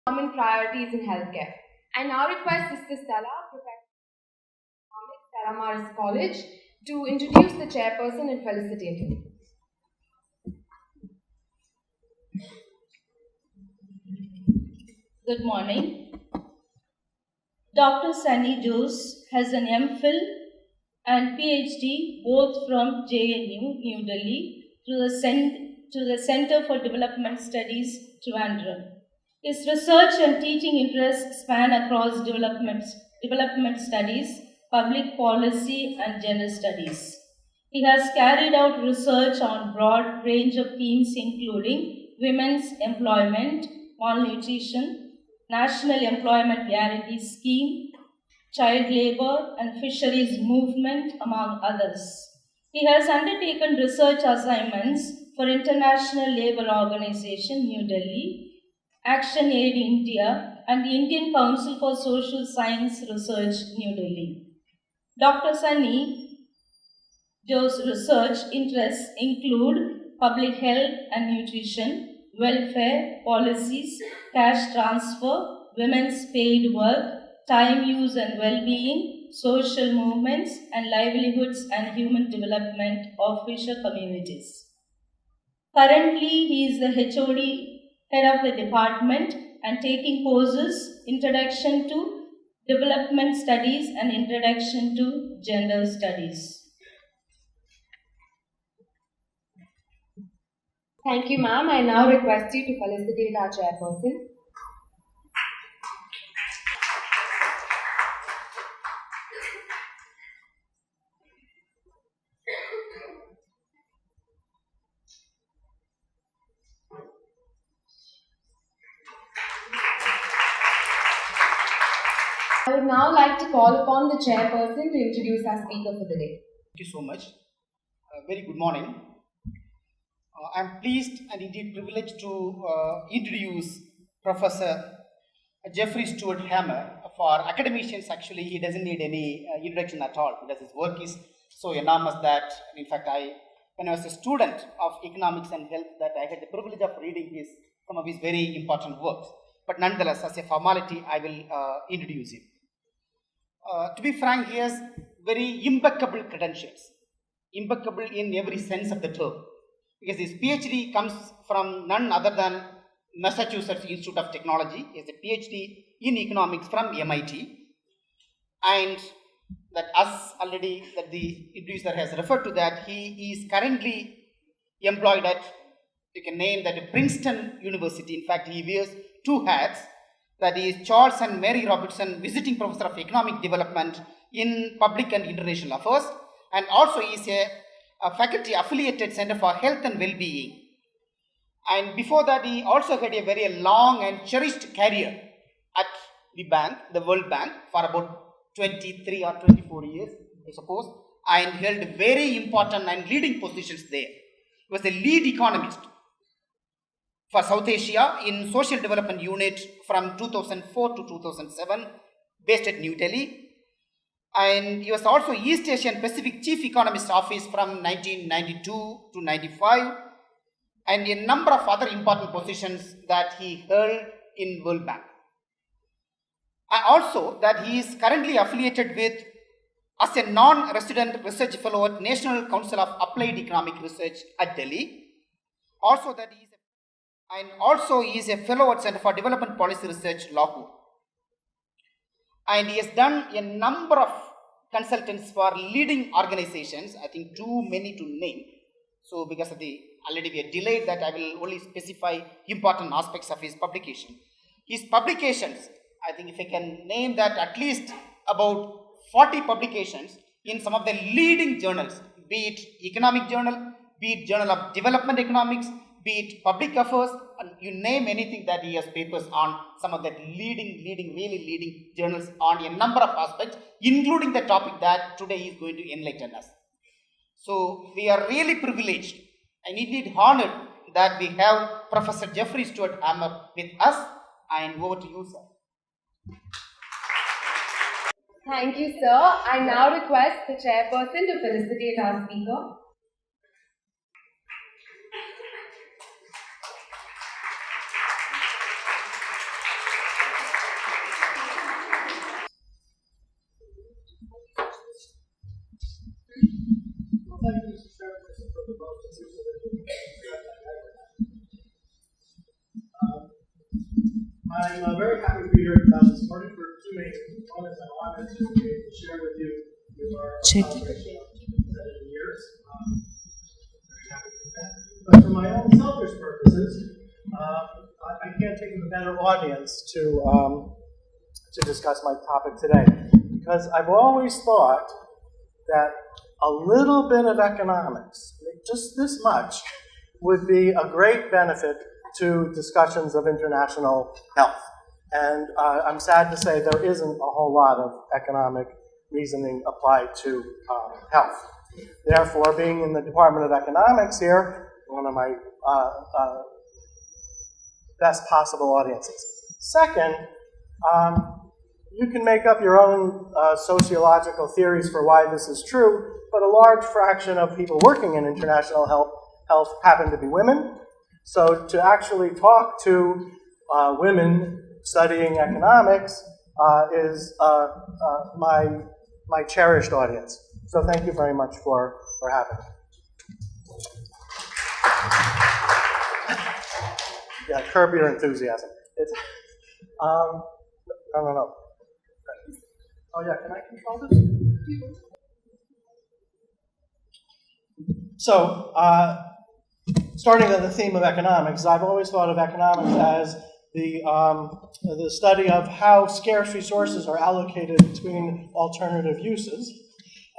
Common priorities in healthcare. I now request Sister Stella, Professor of Economics, Stella College, to introduce the chairperson and felicitate him. Good morning. Dr. Sunny Jose has an MPhil and PhD both from JNU, New Delhi, through the Center for Development Studies, Trivandrum. His research and teaching interests span across development studies, public policy, and gender studies. He has carried out research on a broad range of themes including women's employment, malnutrition, National Employment Guarantee Scheme, child labor, and fisheries movement, among others. He has undertaken research assignments for International Labour Organization, New Delhi, Action Aid India, and the Indian Council for Social Science Research, New Delhi. Dr. Sunny Jose's research interests include public health and nutrition, welfare, policies, cash transfer, women's paid work, time use and well-being, social movements, and livelihoods and human development of fisher communities. Currently, he is the HOD, head of the department, and taking courses Introduction to Development Studies and Introduction to Gender Studies. Thank you, ma'am. I now request you to felicitate our chairperson. I would now like to call upon the chairperson to introduce our speaker for the day. Thank you so much. Very good morning. I am pleased and indeed privileged to introduce Professor Jeffrey Stuart Hammer. For academicians, actually, he doesn't need any introduction at all because his work is so enormous that, in fact, when I was a student of economics and health, that I had the privilege of reading some of his very important works. But nonetheless, as a formality, I will introduce him. To be frank, he has very impeccable credentials, impeccable in every sense of the term, because his PhD comes from none other than Massachusetts Institute of Technology. He has a PhD in economics from MIT, and that the introducer has referred to that, he is currently employed at, you can name that, Princeton University. In fact, he wears two hats. That is Charles and Mary Robertson Visiting Professor of Economic Development in Public and International Affairs, and also is a faculty affiliated Center for Health and Well-being. And before that, he also had a very long and cherished career at the World Bank for about 23 or 24 years, I suppose, and held very important and leading positions there. He was a lead economist for South Asia in Social Development Unit from 2004 to 2007, based at New Delhi. And he was also East Asian Pacific Chief Economist Office from 1992 to 95, and a number of other important positions that he held in World Bank. And also that he is currently affiliated with as a non-resident research fellow at National Council of Applied Economic Research at Delhi. Also that he is a fellow at Center for Development Policy Research, Lahore. And he has done a number of consultants for leading organizations, I think too many to name. So because of already we are delayed, that I will only specify important aspects of his publication. His publications, I think if I can name that, at least about 40 publications in some of the leading journals, be it Economic Journal, be it Journal of Development Economics, be it Public Affairs, and you name anything, that he has papers on some of the really leading journals on a number of aspects, including the topic that today he is going to enlighten us. So we are really privileged and indeed honored that we have Professor Jeffrey Stuart Hammer with us, and over to you, sir. Thank you, sir. I now request the chairperson to felicitate our speaker. Thank you, Mr. Chairman, for the vote. I'm very happy to be here this morning for two main components. I wanted to be able to share with you our observation of years. Very happy to do that. But for my own selfish purposes, I can't think of a better audience to discuss my topic today, because I've always thought that a little bit of economics, just this much, would be a great benefit to discussions of international health. And I'm sad to say there isn't a whole lot of economic reasoning applied to health. Therefore, being in the Department of Economics here, one of my best possible audiences. Second, you can make up your own sociological theories for why this is true, but a large fraction of people working in international health happen to be women. So to actually talk to women studying economics is my cherished audience. So thank you very much for having me. Yeah, curb your enthusiasm. It's, I don't know. Oh yeah, can I control this? So, starting on the theme of economics, I've always thought of economics as the study of how scarce resources are allocated between alternative uses,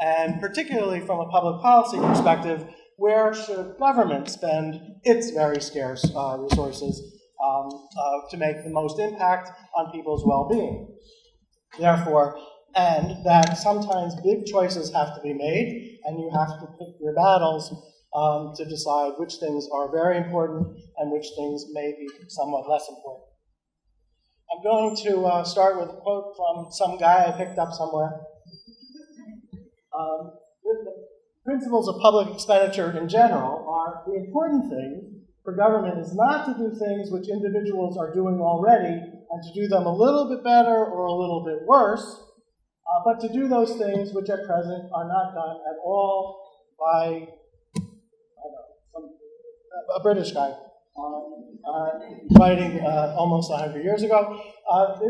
and particularly from a public policy perspective, where should government spend its very scarce resources to make the most impact on people's well-being. Therefore, and that sometimes big choices have to be made, and you have to pick your battles to decide which things are very important and which things may be somewhat less important. I'm going to start with a quote from some guy I picked up somewhere. The principles of public expenditure in general are the important thing for government is not to do things which individuals are doing already and to do them a little bit better or a little bit worse, but to do those things which at present are not done at all by a British guy writing almost 100 years ago.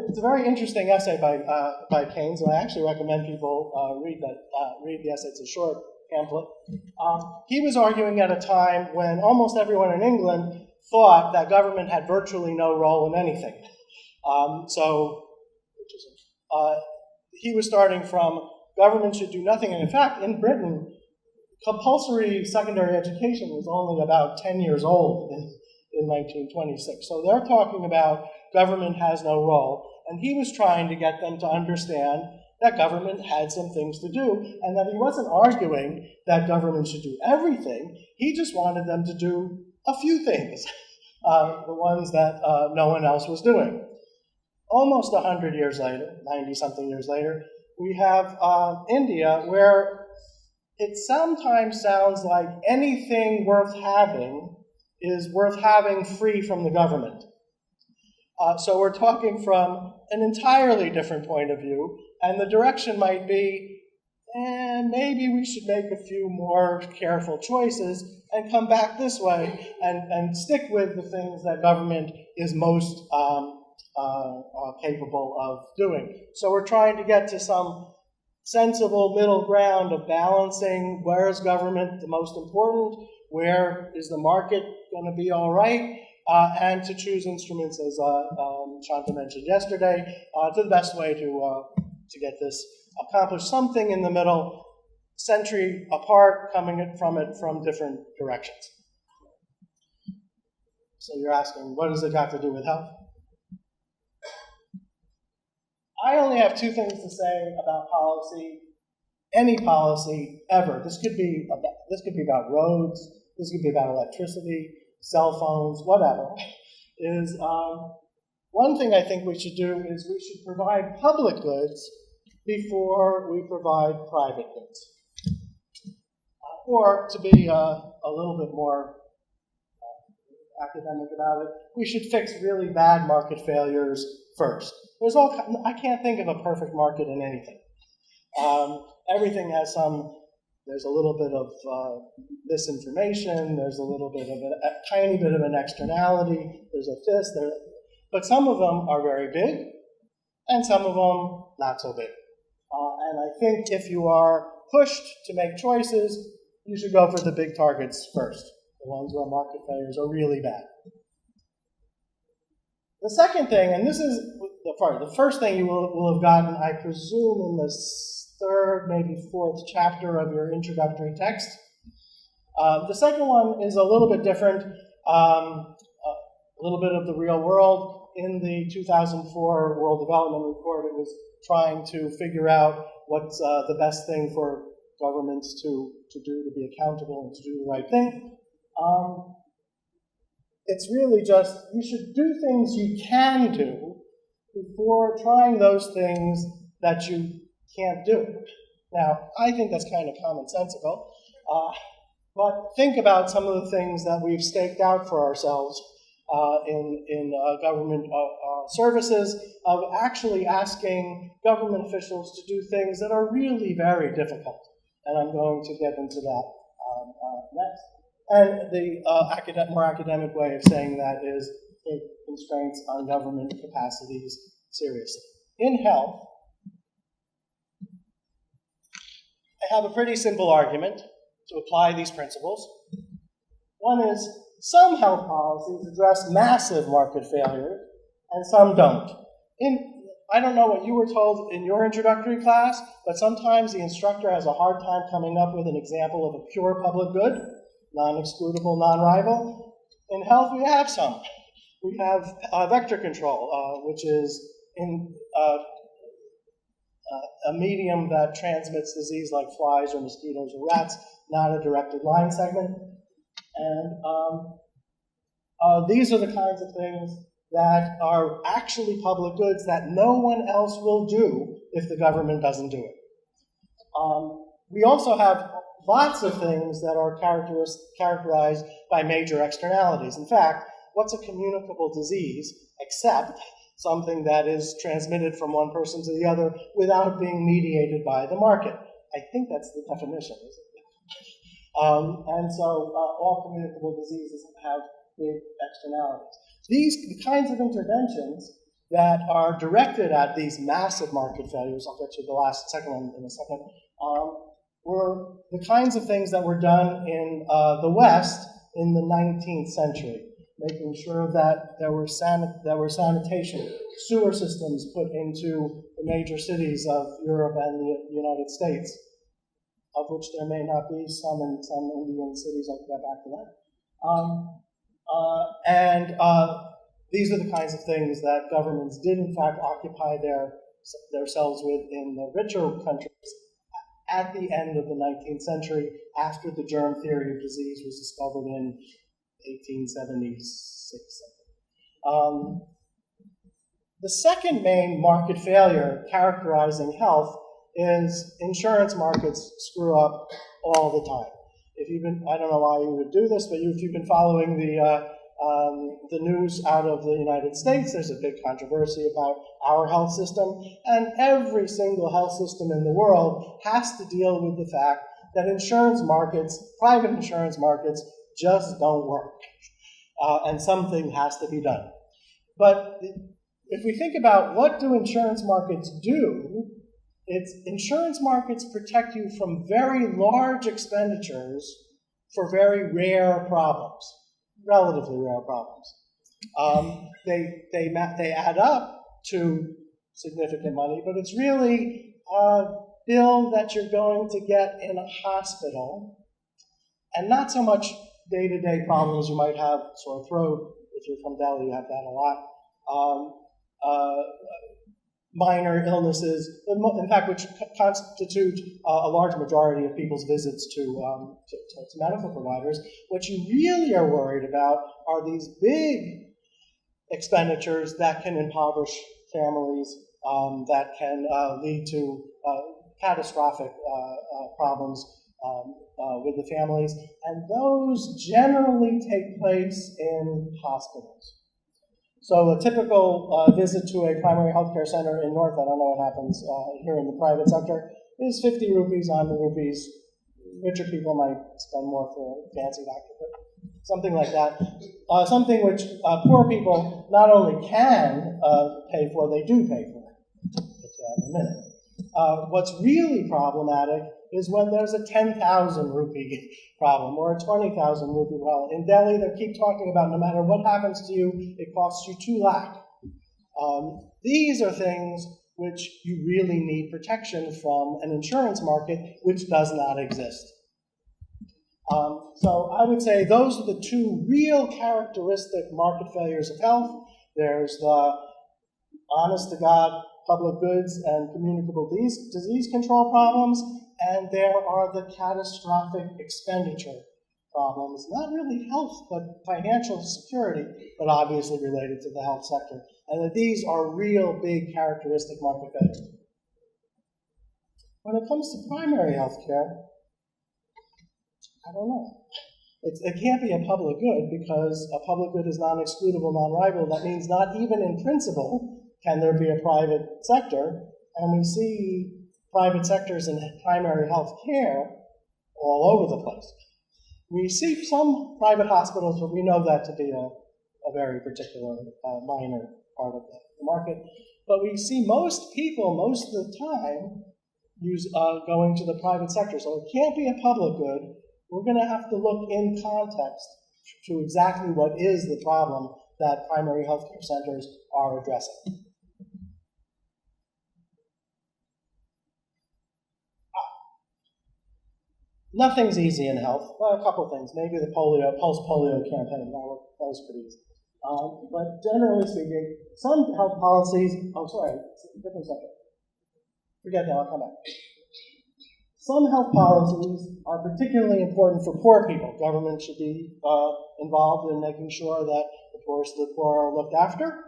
It's a very interesting essay by Keynes, and I actually recommend people read the essay. It's a short pamphlet. He was arguing at a time when almost everyone in England thought that government had virtually no role in anything. He was starting from government should do nothing, and in fact, in Britain, compulsory secondary education was only about 10 years old in 1926. So they're talking about government has no role, and he was trying to get them to understand that government had some things to do, and that he wasn't arguing that government should do everything. He just wanted them to do a few things, the ones that no one else was doing. Almost 100 years later, 90-something years later, we have India, where it sometimes sounds like anything worth having is worth having free from the government. So we're talking from an entirely different point of view, and the direction might be, maybe we should make a few more careful choices and come back this way and stick with the things that government is most capable of doing. So we're trying to get to some sensible middle ground of balancing where is government the most important, where is the market going to be all right, and to choose instruments, as Shanta mentioned yesterday, to the best way to get this accomplished. Something in the middle, century apart, coming from it from different directions. So you're asking, what does it got to do with health? I only have two things to say about policy, any policy ever. This could be about roads, this could be about electricity, cell phones, whatever. Is one thing I think we should do is we should provide public goods before we provide private goods. Or to be a little bit more academic about it, we should fix really bad market failures first. I can't think of a perfect market in anything. Everything has some There's a little bit of misinformation, there's a little bit of a tiny bit of an externality, there's a this, but some of them are very big, and some of them not so big. And I think if you are pushed to make choices, you should go for the big targets first, the ones where market failures are really bad. The second thing, and this is the first thing you will have gotten, I presume, in the third, maybe fourth chapter of your introductory text. The second one is a little bit different, a little bit of the real world. In the 2004 World Development Report, it was trying to figure out what's the best thing for governments to do to be accountable and to do the right thing. It's really just, you should do things you can do before trying those things that you can't do. Now, I think that's kind of commonsensical, but think about some of the things that we've staked out for ourselves in government services, of actually asking government officials to do things that are really very difficult. And I'm going to get into that next. And the more academic way of saying that is take constraints on government capacities seriously. In health, I have a pretty simple argument to apply these principles. One is, some health policies address massive market failures, and some don't. I don't know what you were told in your introductory class, but sometimes the instructor has a hard time coming up with an example of a pure public good, non-excludable, non-rival. In health, we have some. We have vector control, which is in a medium that transmits disease like flies or mosquitoes or rats, not a directed line segment. And these are the kinds of things that are actually public goods that no one else will do if the government doesn't do it. We also have lots of things that are characterized by major externalities. In fact, what's a communicable disease except something that is transmitted from one person to the other without being mediated by the market? I think that's the definition, isn't it? And so all communicable diseases have big externalities. The kinds of interventions that are directed at these massive market failures, I'll get to the second one in a second, were the kinds of things that were done in the West in the 19th century, making sure that there were sanitation, sewer systems put into the major cities of Europe and the United States, of which there may not be some in some Indian cities. I'll get back to that. These are the kinds of things that governments did, in fact, occupy themselves with in the richer countries at the end of the 19th century, after the germ theory of disease was discovered in 1876. The second main market failure characterizing health is insurance markets screw up all the time. I don't know why you would do this, but if you've been following the news out of the United States, there's a big controversy about our health system, and every single health system in the world has to deal with the fact that insurance markets, private insurance markets, just don't work, and something has to be done. But if we think about what do insurance markets do, insurance markets protect you from very large expenditures for very rare problems, relatively rare problems. They add up to significant money, but it's really a bill that you're going to get in a hospital, and not so much day-to-day problems you might have, sore throat. If you're from Delhi, you have that a lot. Minor illnesses, in fact, which constitute a large majority of people's visits to medical providers. What you really are worried about are these big expenditures that can impoverish families, that can lead to catastrophic problems with the families, and those generally take place in hospitals. So a typical visit to a primary healthcare center in North, I don't know what happens here in the private sector, is 50 rupees, 100 rupees, richer people might spend more for a fancy doctor, but something like that. Something which poor people not only can pay for, they do pay for. Get to that in a minute. What's really problematic is when there's a 10,000 rupee problem or a 20,000 rupee problem. In Delhi, they keep talking about no matter what happens to you, it costs you 2 lakh. These are things which you really need protection from an insurance market which does not exist. So I would say those are the 2 real characteristic market failures of health. There's the honest-to-God public goods and communicable disease control problems, and there are the catastrophic expenditure problems, not really health, but financial security, but obviously related to the health sector. And that these are real big characteristic market failures. When it comes to primary health care, I don't know. It can't be a public good because a public good is non-excludable, non-rival. That means not even in principle can there be a private sector. And we see private sectors in primary health care all over the place. We see some private hospitals, but we know that to be a very particular minor part of the market. But we see most people, most of the time, going to the private sector. So it can't be a public good. We're going to have to look in context to exactly what is the problem that primary healthcare centers are addressing. Nothing's easy in health. Well, a couple things. Maybe the pulse polio campaign. That was pretty easy. But generally speaking, some health policies. Oh, sorry, it's a different subject. Forget that. I'll come back. Some health policies are particularly important for poor people. Government should be involved in making sure that the poorest of the poor are looked after.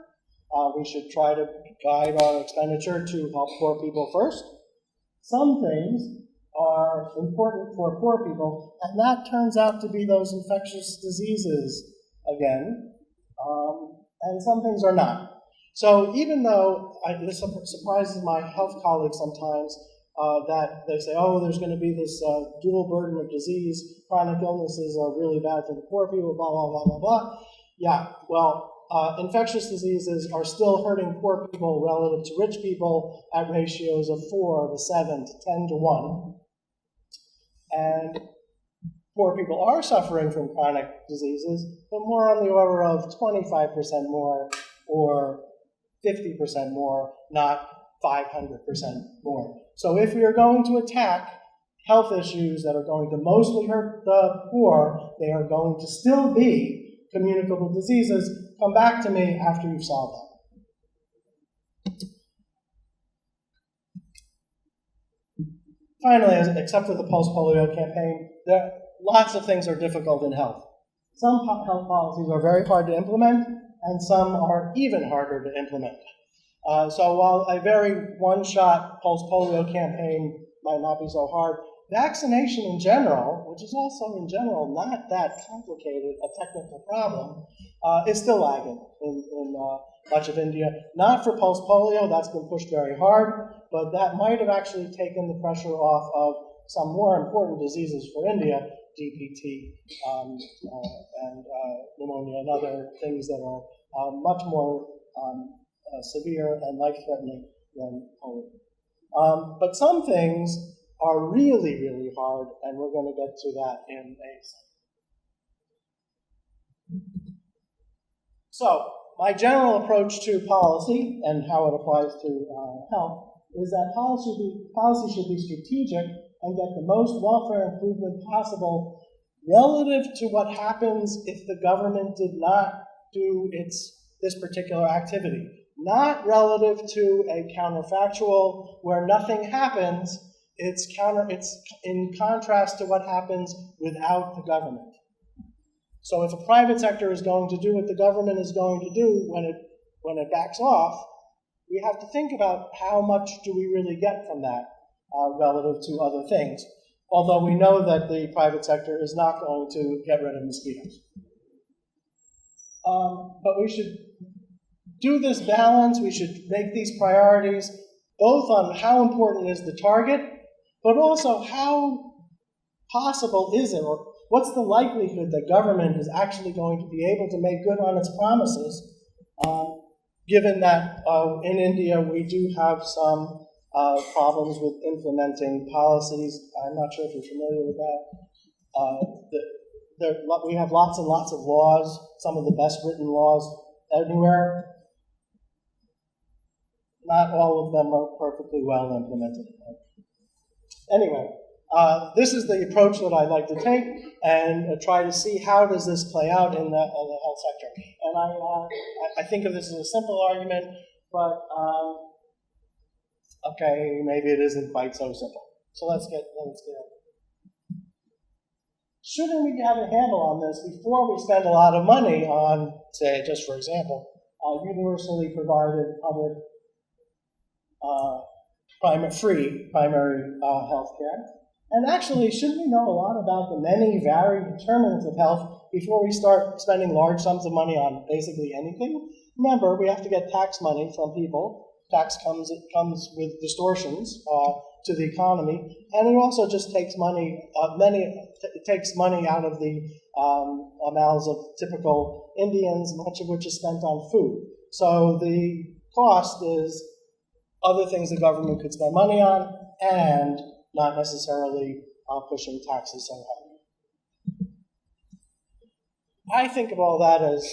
We should try to guide our expenditure to help poor people first. Some things are important for poor people, and that turns out to be those infectious diseases again, and some things are not. So even though this surprises my health colleagues sometimes, that they say, oh, there's going to be this dual burden of disease, chronic illnesses are really bad for the poor people, blah, blah, blah, blah, blah. Yeah, well, infectious diseases are still hurting poor people relative to rich people at ratios of 4 to 7 to 10 to 1. And poor people are suffering from chronic diseases, but more on the order of 25% more or 50% more, not 500% more. So if we are going to attack health issues that are going to mostly hurt the poor, they are going to still be communicable diseases. Come back to me after you've solved that. Finally, except for the pulse polio campaign, lots of things are difficult in health. Some health policies are very hard to implement, and some are even harder to implement. So while a very one-shot pulse polio campaign might not be so hard, vaccination in general, which is also in general not that complicated a technical problem, is still lagging in much of India. Not for pulse polio, that's been pushed very hard, but that might have actually taken the pressure off of some more important diseases for India, DPT and pneumonia and other things that are much more severe and life-threatening than polio. But some things are really, really hard, and we're going to get to that in a second. So, my general approach to policy and how it applies to health is that policy should be strategic and get the most welfare improvement possible relative to what happens if the government did not do this particular activity. Not relative to a counterfactual where nothing happens. It's in contrast to what happens without the government. So if a private sector is going to do what the government is going to do when it backs off, we have to think about how much do we really get from that relative to other things. Although we know that the private sector is not going to get rid of mosquitoes. But we should do this balance. We should make these priorities both on how important is the target, but also how possible is it, or what's the likelihood that government is actually going to be able to make good on its promises, given that in India we do have some problems with implementing policies. I'm not sure if you're familiar with that. We have lots and lots of laws, some of the best written laws anywhere. Not all of them are perfectly well implemented. Anyway, this is the approach that I like to take and try to see how does this play out in the health sector. And I think of this as a simple argument, but okay, maybe it isn't quite so simple. So let's get it. Shouldn't we have a handle on this before we spend a lot of money on, say, just for example, universally provided public free primary health care? And actually, shouldn't we know a lot about the many varied determinants of health before we start spending large sums of money on basically anything? Remember, we have to get tax money from people. Tax comes with distortions to the economy, and it also just takes money. It takes money out of the mouths of typical Indians, much of which is spent on food. So the cost is other things the government could spend money on, and not necessarily pushing taxes so hard. I think of all that as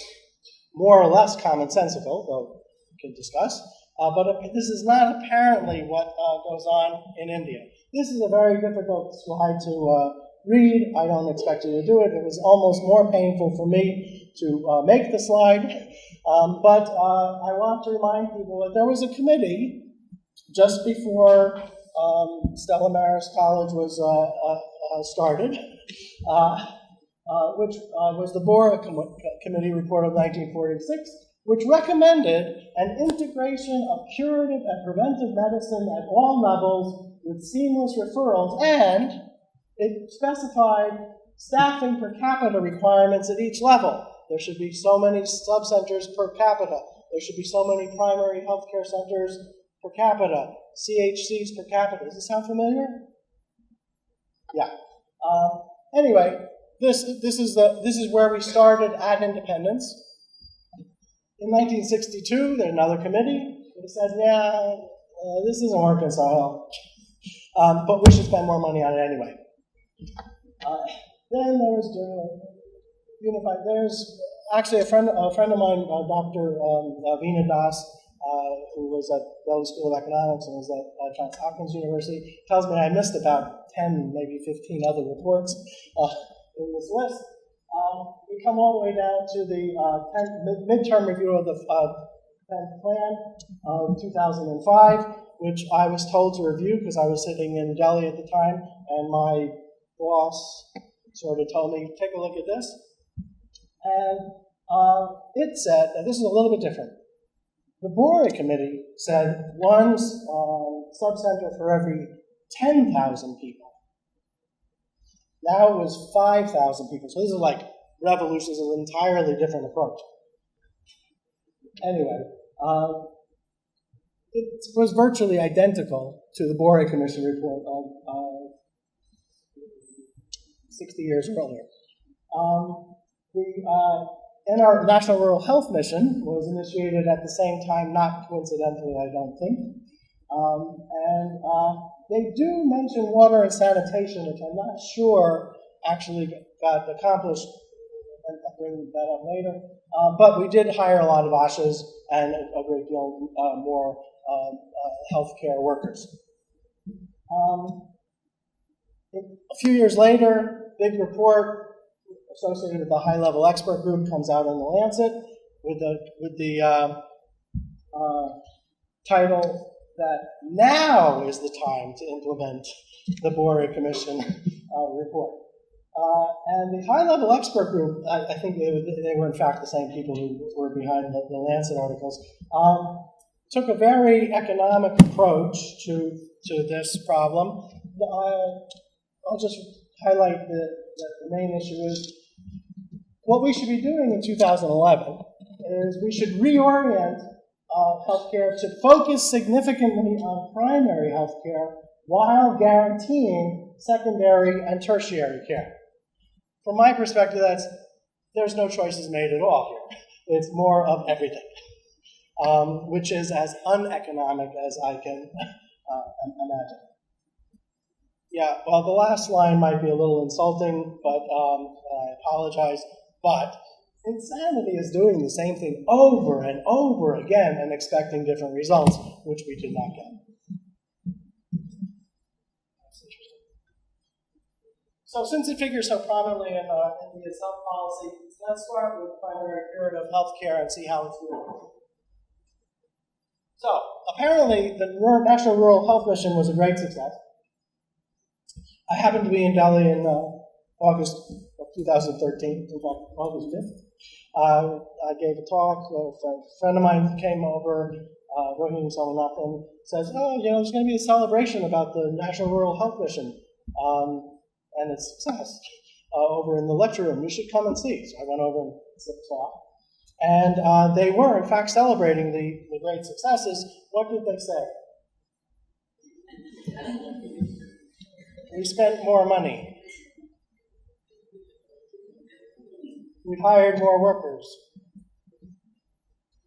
more or less commonsensical, though we can discuss. But this is not apparently what goes on in India. This is a very difficult slide to read. I don't expect you to do it. It was almost more painful for me to make the slide. But I want to remind people that there was a committee just before Stella Maris College was started, which was the Bora Committee report of 1946, which recommended an integration of curative and preventive medicine at all levels with seamless referrals, and it specified staffing per capita requirements at each level. There should be so many sub-centers per capita. There should be so many primary healthcare centers per capita, CHCs per capita. Does this sound familiar? Yeah. Anyway, this is where we started at independence. In 1962, there's another committee that said, yeah, this isn't working so well, but we should spend more money on it anyway. Then there was Unified. There's actually a friend of mine, Dr. Veena Das, who was at Bell School of Economics and was at Johns Hopkins University, tells me I missed about 10, maybe 15 other reports in this list. We come all the way down to the midterm review of the 10th plan of 2005, which I was told to review because I was sitting in Delhi at the time, and my boss sort of told me, take a look at this. And it said, and this is a little bit different, the Bora Committee said one sub-center for every 10,000 people. Now it was 5,000 people. So this is like revolution. This is an entirely different approach. Anyway, it was virtually identical to the Bora Commission report of 60 years earlier. Our National Rural Health Mission was initiated at the same time, not coincidentally, I don't think. They do mention water and sanitation, which I'm not sure actually got accomplished. I'll bring that up later. But we did hire a lot of ASHAs and a great deal more healthcare workers. A few years later, big report associated with the high-level expert group comes out in the Lancet with the title that now is the time to implement the Bora Commission report. And the high-level expert group, I think they were in fact the same people who were behind the Lancet articles, took a very economic approach to this problem. I'll just highlight the main issue is what we should be doing in 2011 is we should reorient healthcare to focus significantly on primary healthcare while guaranteeing secondary and tertiary care. From my perspective, there's no choices made at all here. It's more of everything, which is as uneconomic as I can imagine. Yeah, well, the last line might be a little insulting, but I apologize. But insanity is doing the same thing over and over again and expecting different results, which we did not get. That's interesting. So since it figures so prominently in the health policy, let's start with primary curative health care and see how it's doing. So apparently the National Rural Health Mission was a great success. I happened to be in Delhi in August of 2013, in fact, August 5th. I gave a talk. A friend of mine came over, Rohini Somanathan, says, oh, there's going to be a celebration about the National Rural Health Mission and its success over in the lecture room. You should come and see. So I went over and saw. And they were, in fact, celebrating the great successes. What did they say? We spent more money. We hired more workers.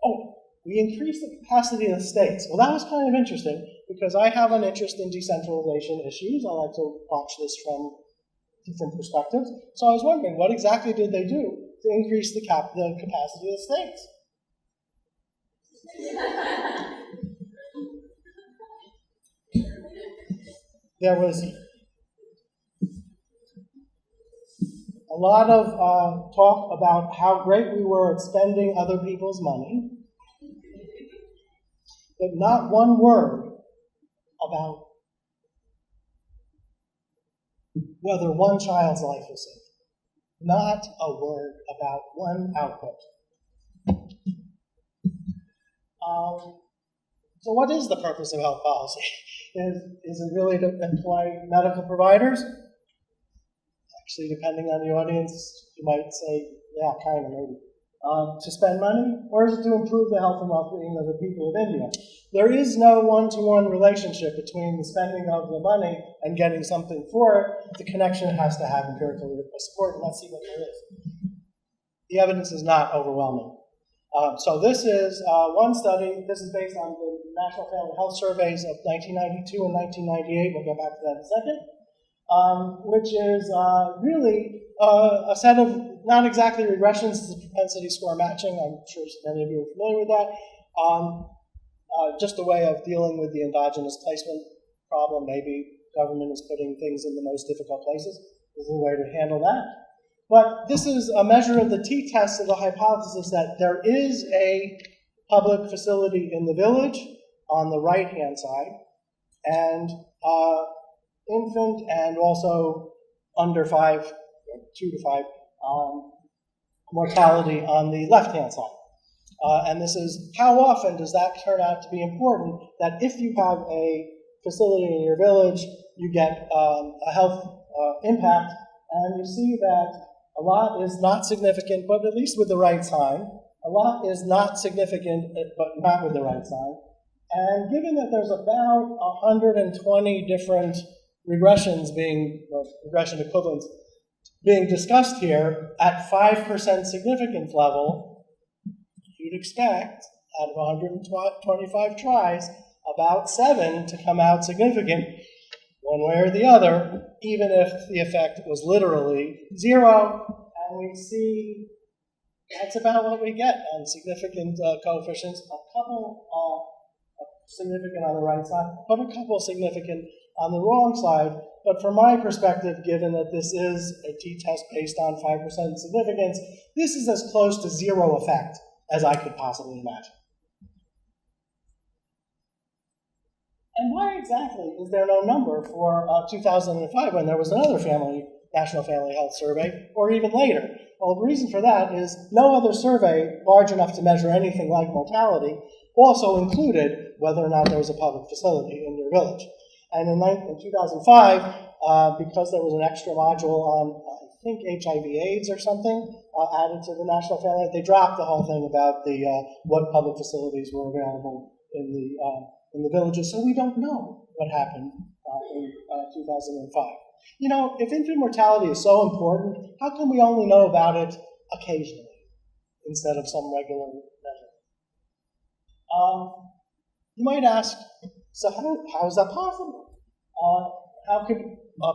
Oh, we increased the capacity of the states. Well, that was kind of interesting because I have an interest in decentralization issues. I like to watch this from different perspectives. So I was wondering, what exactly did they do to increase the capacity of the states? There was a lot of talk about how great we were at spending other people's money, but not one word about whether one child's life was saved. Not a word about one output. So what is the purpose of health policy? Is it really to employ medical providers? Actually, depending on the audience, you might say, yeah, kind of, maybe. To spend money? Or is it to improve the health and well-being of the people of India? There is no one-to-one relationship between the spending of the money and getting something for it. The connection has to have empirical support, and let's see what there is. The evidence is not overwhelming. So this is one study. This is based on the National Family Health Surveys of 1992 and 1998. We'll get back to that in a second. Which is really a set of, not exactly regressions, it's propensity score matching. I'm sure many of you are familiar with that. Just a way of dealing with the endogenous placement problem. Maybe government is putting things in the most difficult places. This is a way to handle that. But this is a measure of the t-test of the hypothesis that there is a public facility in the village on the right-hand side, and infant and also under 5, 2 to 5, mortality on the left-hand side. And this is, how often does that turn out to be important, that if you have a facility in your village, you get a health impact, and you see that a lot is not significant, but at least with the right sign. A lot is not significant, but not with the right sign. And given that there's about 120 different regression equivalents being discussed here at 5% significance level, you'd expect out of 125 tries, about 7 to come out significant one way or the other, even if the effect was literally 0. And we see that's about what we get on significant coefficients. A couple significant on the right side, but a couple significant on the wrong side. But from my perspective, given that this is a t-test based on 5% significance, this is as close to 0 effect as I could possibly imagine. And why exactly is there no number for 2005 when there was another National Family Health Survey, or even later? Well, the reason for that is no other survey large enough to measure anything like mortality also included whether or not there was a public facility in your village. And in 2005, because there was an extra module on, I think, HIV/AIDS or something added to the National Family, they dropped the whole thing about what public facilities were available in the villages. So we don't know what happened in 2005. You know, if infant mortality is so important, how come we only know about it occasionally instead of some regular measure? You might ask, so how is that possible? How could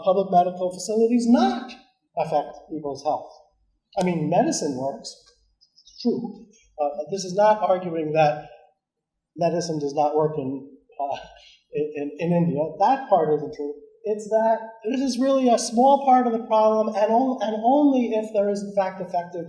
public medical facilities not affect people's health? I mean, medicine works. It's true. This is not arguing that medicine does not work in India. That part isn't true. It's that this is really a small part of the problem, and only if there is, in fact, effective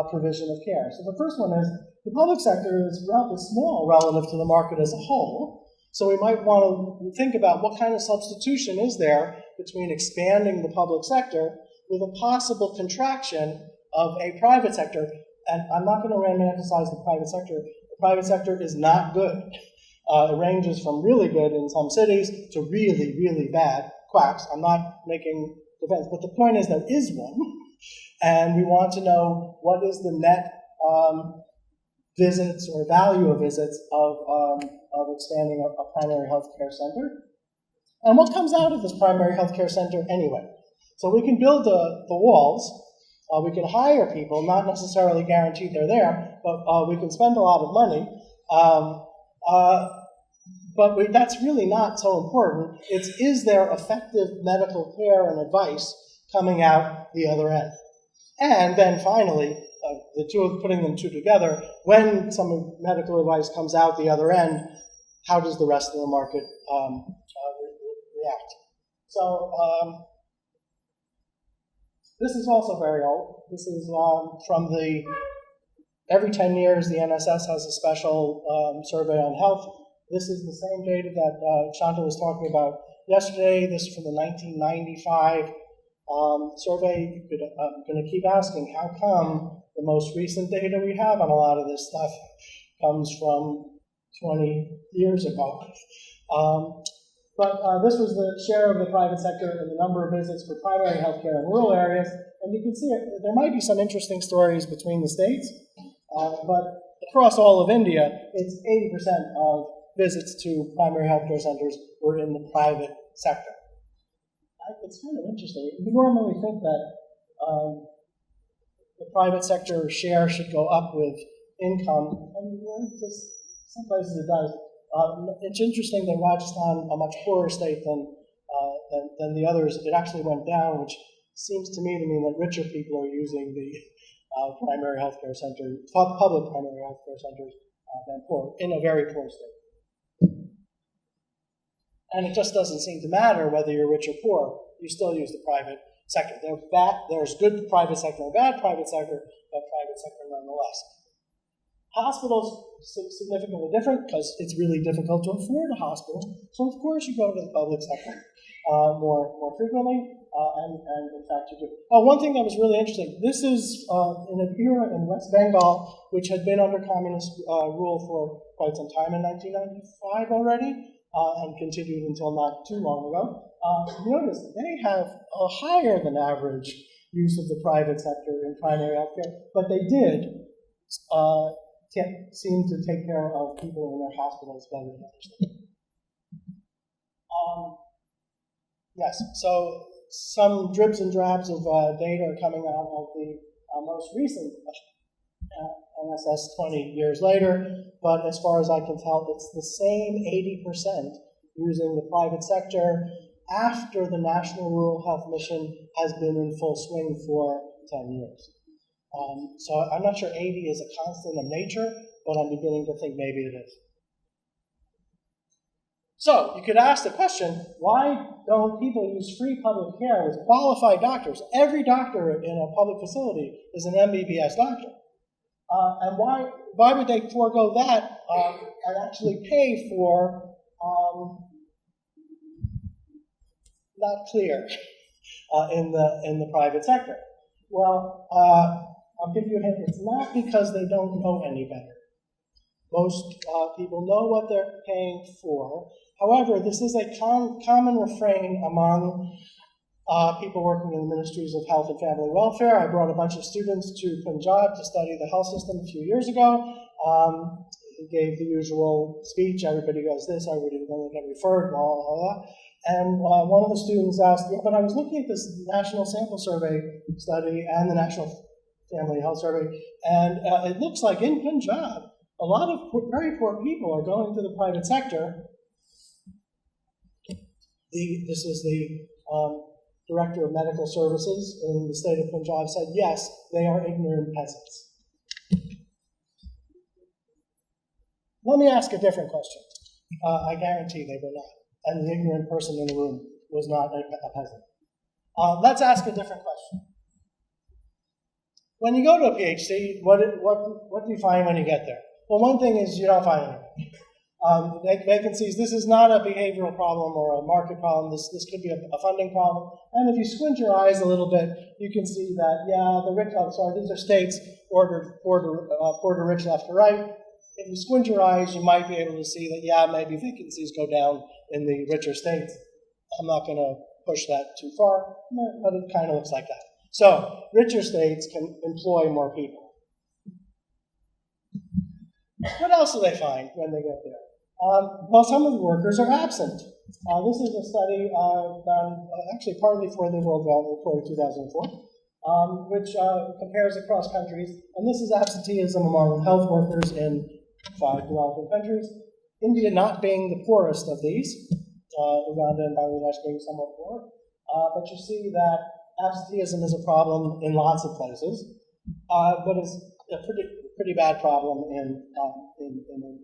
provision of care. So the first one is the public sector is rather small relative to the market as a whole. So we might want to think about what kind of substitution is there between expanding the public sector with a possible contraction of a private sector. And I'm not going to romanticize the private sector. The private sector is not good. It ranges from really good in some cities to really, really bad quacks. I'm not making defense, but the point is there is one, and we want to know what is the net visits or value of visits of expanding a primary health care center, and what comes out of this primary health care center anyway. So we can build the walls, we can hire people, not necessarily guaranteed they're there, but we can spend a lot of money. But that's really not so important. It's, is there effective medical care and advice coming out the other end? And then finally, putting them two together, when some medical advice comes out the other end, how does the rest of the market react? So this is also very old. This is from every 10 years, the NSS has a special survey on health. This is the same data that Shanta was talking about yesterday. This is from the 1995 survey. I'm going to keep asking, how come the most recent data we have on a lot of this stuff comes from 20 years ago? But this was the share of the private sector and the number of visits for primary health care in rural areas. And you can see there might be some interesting stories between the states, but across all of India, it's 80% of visits to primary health care centers were in the private sector. It's kind of interesting. We normally think that the private sector share should go up with income, and some places it does. It's interesting that Rajasthan, a much poorer state than the others, it actually went down, which seems to me to mean that richer people are using the primary health care center, public primary health care centers, than poor, in a very poor state. And it just doesn't seem to matter whether you're rich or poor. You still use the private sector. There's good private sector and bad private sector, but private sector nonetheless. Hospitals significantly different because it's really difficult to afford a hospital. So of course you go to the public sector more frequently, and in fact you do. One thing that was really interesting. This is in an era in West Bengal, which had been under communist rule for quite some time in 1995 already. And continued until not too long ago. Notice they have a higher than average use of the private sector in primary health care, but they did seem to take care of people in their hospitals better than others. Yes, so some dribs and drabs of data are coming out of the most recent NSS 20 years later, but as far as I can tell, it's the same 80% using the private sector after the National Rural Health Mission has been in full swing for 10 years. So I'm not sure 80 is a constant of nature, but I'm beginning to think maybe it is. So you could ask the question, why don't people use free public care with qualified doctors? Every doctor in a public facility is an MBBS doctor. And why would they forego that and actually pay for, not clear, in the private sector? Well, I'll give you a hint. It's not because they don't know any better. Most people know what they're paying for. However, this is a common refrain among people working in the ministries of health and family welfare. I brought a bunch of students to Punjab to study the health system a few years ago. he gave the usual speech, everybody does this, everybody will get referred, blah, blah, blah. And one of the students asked, yeah, but I was looking at this National Sample Survey study and the National Family Health Survey, and it looks like in Punjab, a lot of very poor people are going to the private sector. This is the Director of Medical Services in the state of Punjab said, yes, they are ignorant peasants. Let me ask a different question. I guarantee they were not. And the ignorant person in the room was not a peasant. Let's ask a different question. When you go to a PhD, what do you find when you get there? Well, one thing is you don't find anything. Vacancies, this is not a behavioral problem or a market problem. This could be a funding problem. And if you squint your eyes a little bit, you can see that, yeah, the rich, these are states ordered poor to rich, left to right. If you squint your eyes, you might be able to see that, yeah, maybe vacancies go down in the richer states. I'm not going to push that too far, but it kind of looks like that. So, richer states can employ more people. What else do they find when they get there? Well, some of the workers are absent. This is a study done actually partly for the World Development Report of 2004, which compares across countries. And this is absenteeism among health workers in 5 developing countries. India not being the poorest of these, Uganda and Bangladesh being somewhat poor. But you see that absenteeism is a problem in lots of places, but it's a pretty bad problem in India.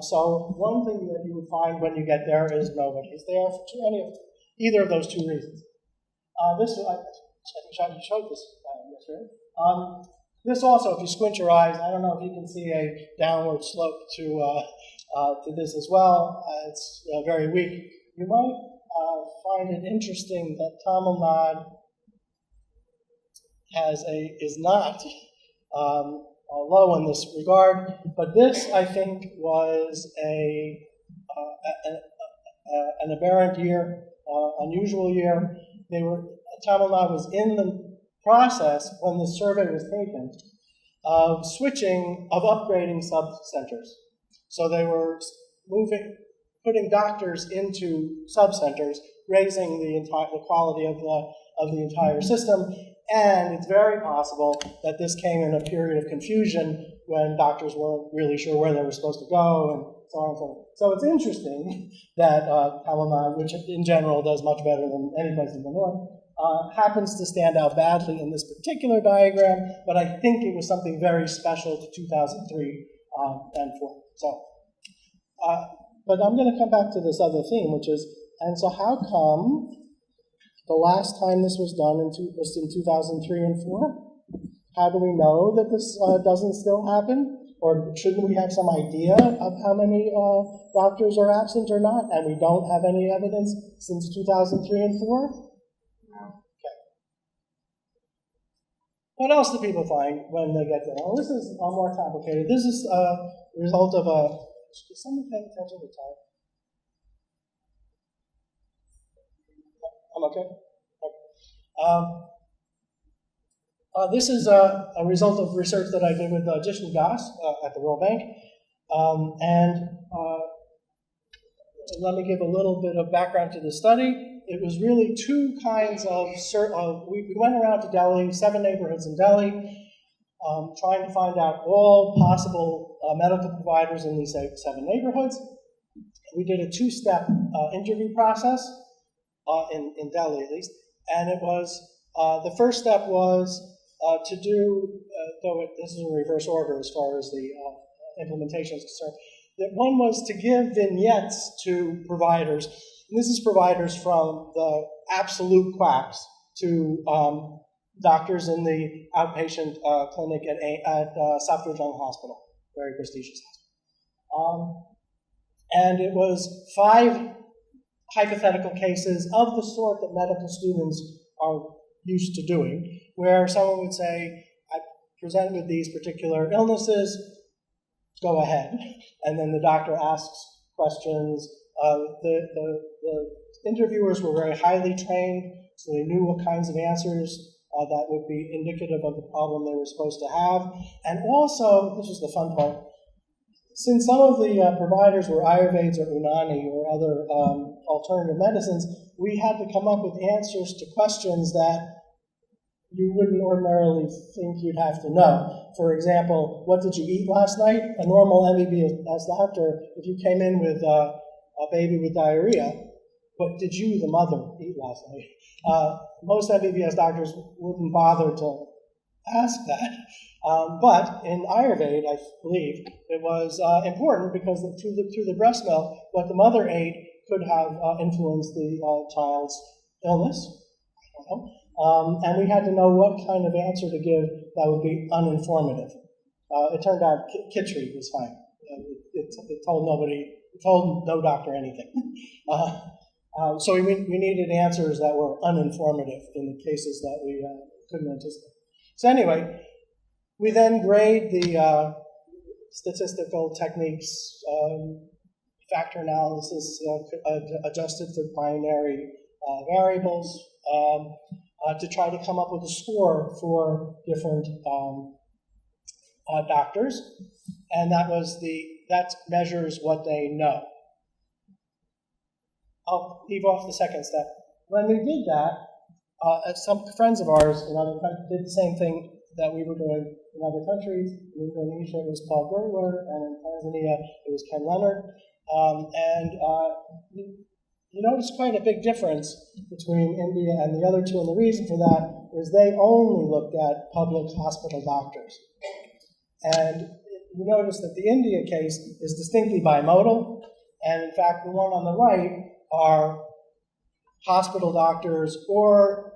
So one thing that you would find when you get there is nobody is there for either of those two reasons. I think you showed this yesterday. This also, if you squint your eyes, I don't know if you can see a downward slope to this as well. It's very weak. You might find it interesting that Tamil Nadu is not low in this regard, but this, I think, was an aberrant year, unusual year. Tamil Nadu was in the process, when the survey was taken, of upgrading sub-centers. So they were putting doctors into sub-centers, raising the quality of the entire system. And it's very possible that this came in a period of confusion when doctors weren't really sure where they were supposed to go, and so on and so on. So it's interesting that Tamil Nadu, which in general does much better than any place in the north, happens to stand out badly in this particular diagram, but I think it was something very special to 2003 and 4. So, but I'm going to come back to this other theme, which is, and so how come the last time this was done was in 2003 and 4? How do we know that this doesn't still happen? Or shouldn't we have some idea of how many doctors are absent or not? And we don't have any evidence since 2003 and 4? No. Okay. What else do people find when they get there? Well, this is more complicated. This is a result of is someone paying attention to time? I'm okay? This is a result of research that I did with Jishnu Das at the World Bank. Let me give a little bit of background to the study. It was really two kinds of we went around to Delhi, 7 neighborhoods in Delhi, trying to find out all possible medical providers in these 7 neighborhoods. We did a 2-step interview process in Delhi, at least. And it was, the first step was to do, this is in reverse order as far as the implementation is concerned, that one was to give vignettes to providers. And this is providers from the absolute quacks to doctors in the outpatient clinic at Safdarjung Hospital, very prestigious hospital. And it was 5 hypothetical cases of the sort that medical students are used to doing, where someone would say, I present with these particular illnesses, go ahead. And then the doctor asks questions. The interviewers were very highly trained, so they knew what kinds of answers that would be indicative of the problem they were supposed to have. And also, this is the fun part, since some of the providers were Ayurveds or Unani or other alternative medicines, we had to come up with answers to questions that you wouldn't ordinarily think you'd have to know. For example, what did you eat last night? A normal MBBS doctor, if you came in with a baby with diarrhea, what did you, the mother, eat last night? Most MBBS doctors wouldn't bother to ask that. But in Ayurveda, I believe, it was important because through the breast milk, what the mother ate could have influenced the child's illness. I don't know. And we had to know what kind of answer to give that would be uninformative. It turned out khichdi was fine. It told no doctor anything. So we needed answers that were uninformative in the cases that we couldn't anticipate. So anyway, we then grade the statistical techniques, factor analysis adjusted for binary variables, to try to come up with a score for different doctors, and that measures what they know. I'll leave off the second step. When we did that, some friends of ours in other countries did the same thing that we were doing in other countries. In Indonesia, it was Paul Gertler, and in Tanzania, it was Ken Leonard. You notice quite a big difference between India and the other two, and the reason for that is they only looked at public hospital doctors. And you notice that the India case is distinctly bimodal, and in fact, the one on the right are hospital doctors or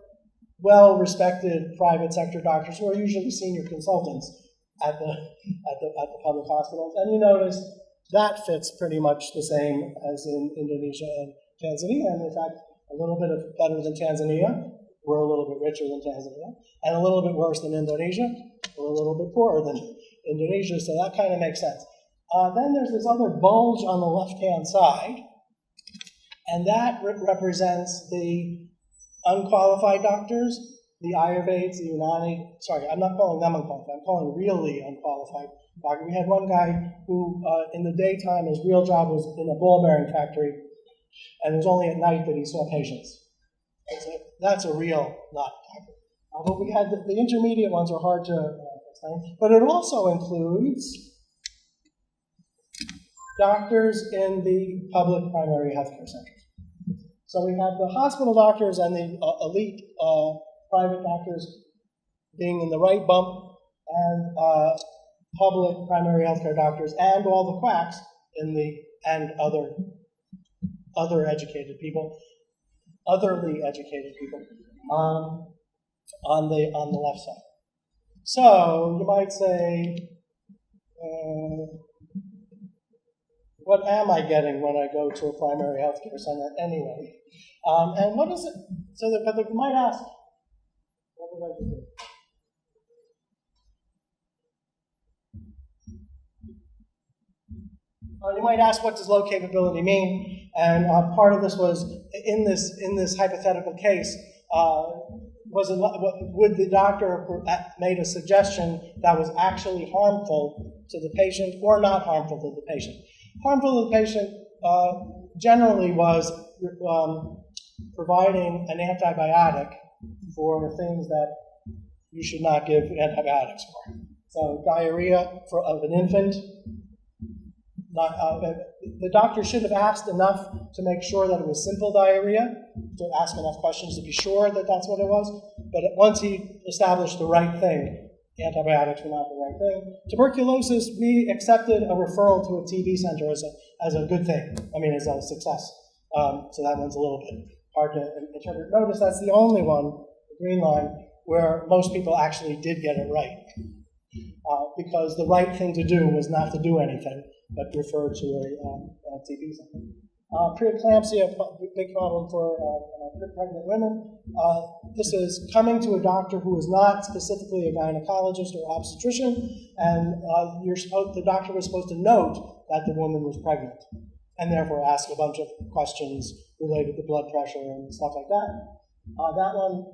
well-respected private sector doctors who are usually senior consultants at the public hospitals. And you notice that fits pretty much the same as in Indonesia and Tanzania, and in fact, a little bit better than Tanzania. We're a little bit richer than Tanzania, and a little bit worse than Indonesia. We're a little bit poorer than Indonesia, so that kind of makes sense. Then there's this other bulge on the left-hand side, and that represents the unqualified doctors, the Ayurveds, the Unani. Sorry, I'm not calling them unqualified. I'm calling really unqualified doctors. We had one guy who, in the daytime, his real job was in a ball bearing factory, and it was only at night that he saw patients. That's a real not doctor. But we had the intermediate ones are hard to explain. But it also includes doctors in the public primary healthcare centers. So we have the hospital doctors and the elite private doctors being in the right bump, and public primary healthcare doctors and all the quacks in the and other educated people, otherly educated people on the left side. So you might say, what am I getting when I go to a primary healthcare center anyway? And what is it? But you might ask, what would I do? You might ask, what does low capability mean? And part of this was, in this hypothetical case, would the doctor have made a suggestion that was actually harmful to the patient or not harmful to the patient? Harmful to the patient generally was providing an antibiotic for things that you should not give antibiotics for. So diarrhea of an infant. The doctor should have asked enough to make sure that it was simple diarrhea, to ask enough questions to be sure that that's what it was. But once he established the right thing, antibiotics were not the right thing. Tuberculosis, we accepted a referral to a TB center as a good thing. I mean, as a success. So that one's a little bit hard to interpret. Notice that's the only one, the green line, where most people actually did get it right. Because the right thing to do was not to do anything, but refer to a TB center. Preeclampsia, a big problem for pregnant women. This is coming to a doctor who is not specifically a gynecologist or obstetrician, and the doctor was supposed to note that the woman was pregnant, and therefore ask a bunch of questions related to blood pressure and stuff like that. That one,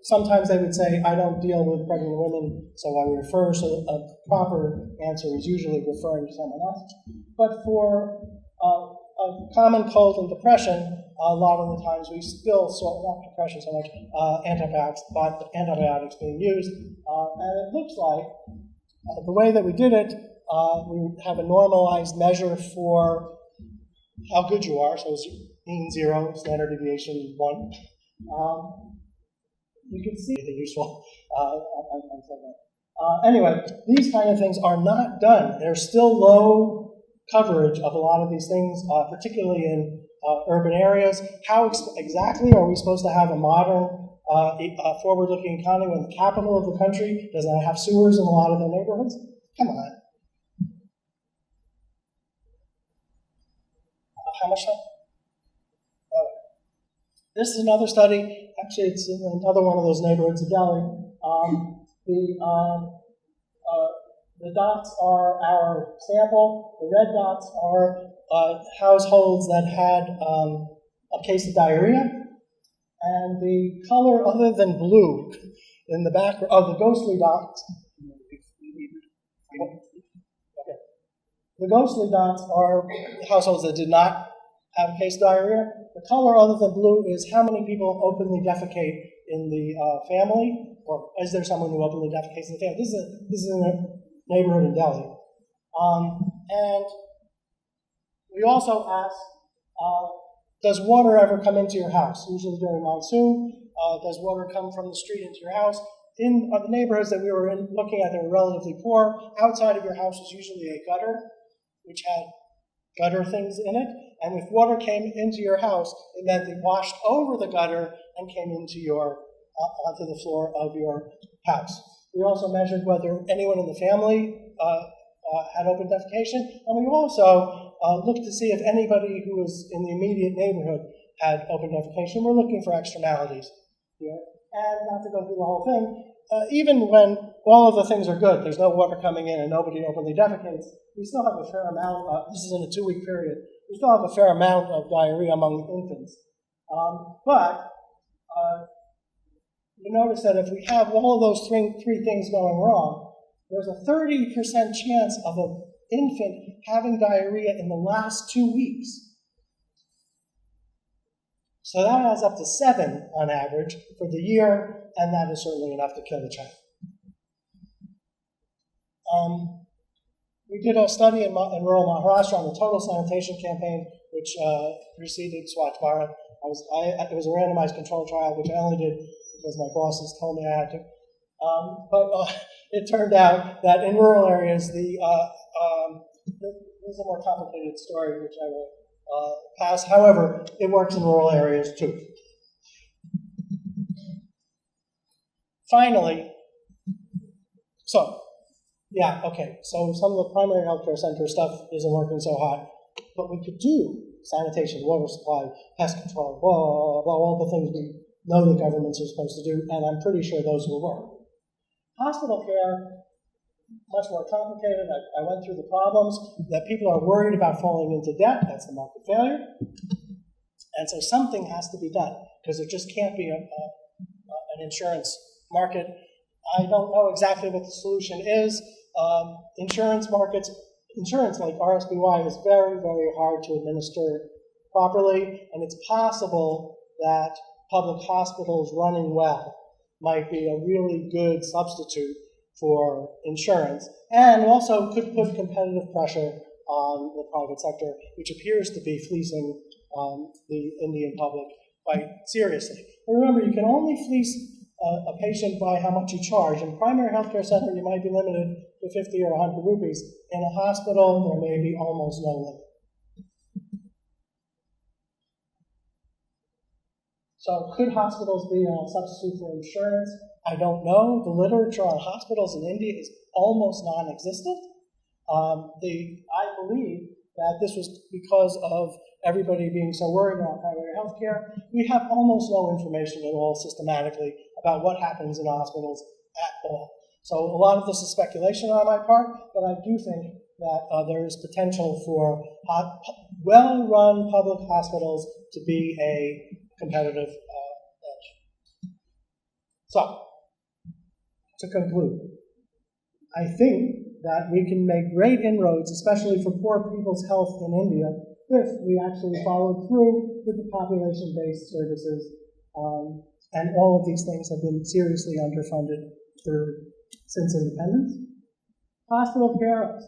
sometimes they would say, I don't deal with pregnant women, so I refer, so a proper answer is usually referring to someone else. But for a common cold and depression, a lot of the times we still saw, not depression so much, antibiotics being used. And it looks like the way that we did it, we have a normalized measure for how good you are, so mean 0, standard deviation 1. You can see anything useful. Anyway, these kind of things are not done. There's still low coverage of a lot of these things, particularly in urban areas. How exactly are we supposed to have a modern, forward-looking economy when the capital of the country does not have sewers in a lot of their neighborhoods? Come on. How much time? This is another study. Actually, it's in another one of those neighborhoods of Delhi. The dots are our sample. The red dots are households that had a case of diarrhea. And the color other than blue in the back of the ghostly dots. Okay. The ghostly dots are households that did not have a case of diarrhea. The color other than blue is how many people openly defecate in the family, or is there someone who openly defecates in the family? This is in a neighborhood in Delhi. And we also ask, does water ever come into your house? Usually during monsoon, does water come from the street into your house? In the neighborhoods that we were looking at that were relatively poor, outside of your house was usually a gutter, which had gutter things in it. And if water came into your house, it meant it washed over the gutter and came into onto the floor of your house. We also measured whether anyone in the family had open defecation, and we also looked to see if anybody who was in the immediate neighborhood had open defecation. We're looking for externalities here. And not to go through the whole thing, even when all of the things are good, there's no water coming in and nobody openly defecates, we still have a fair amount, this is in a 2-week period, we still have a fair amount of diarrhea among infants. But you notice that if we have all of those three things going wrong, there's a 30% chance of an infant having diarrhea in the last 2 weeks. So that adds up to 7 on average for the year, and that is certainly enough to kill the child. We did a study in rural Maharashtra on the Total Sanitation campaign, which preceded Swachh Bharat. It was a randomized controlled trial, which I only did because my bosses told me I had to. But it turned out that in rural areas, this is a more complicated story, which I will pass. However, it works in rural areas too. Finally, so some of the primary healthcare center stuff isn't working so hot, but we could do sanitation, water supply, pest control, blah, blah, all the things we know the governments are supposed to do, and I'm pretty sure those will work. Hospital care, much more complicated. I went through the problems that people are worried about falling into debt. That's the market failure. And so something has to be done, because there just can't be an insurance market. I don't know exactly what the solution is. Insurance like RSBY is very, very hard to administer properly, and it's possible that public hospitals running well might be a really good substitute for insurance, and also could put competitive pressure on the private sector, which appears to be fleecing the Indian public quite seriously. But remember, you can only fleece a patient by how much you charge. In a primary healthcare center, you might be limited to 50 or 100 rupees. In a hospital, there may be almost no limit. So could hospitals be a substitute for insurance? I don't know. The literature on hospitals in India is almost non-existent. I believe that this was because of everybody being so worried about primary health care. We have almost no information at all systematically about what happens in hospitals at all. So a lot of this is speculation on my part, but I do think that there is potential for well-run public hospitals to be a competitive edge. So, to conclude, I think that we can make great inroads, especially for poor people's health in India, if we actually follow through with the population-based services. And all of these things have been seriously underfunded since independence. Hospital care,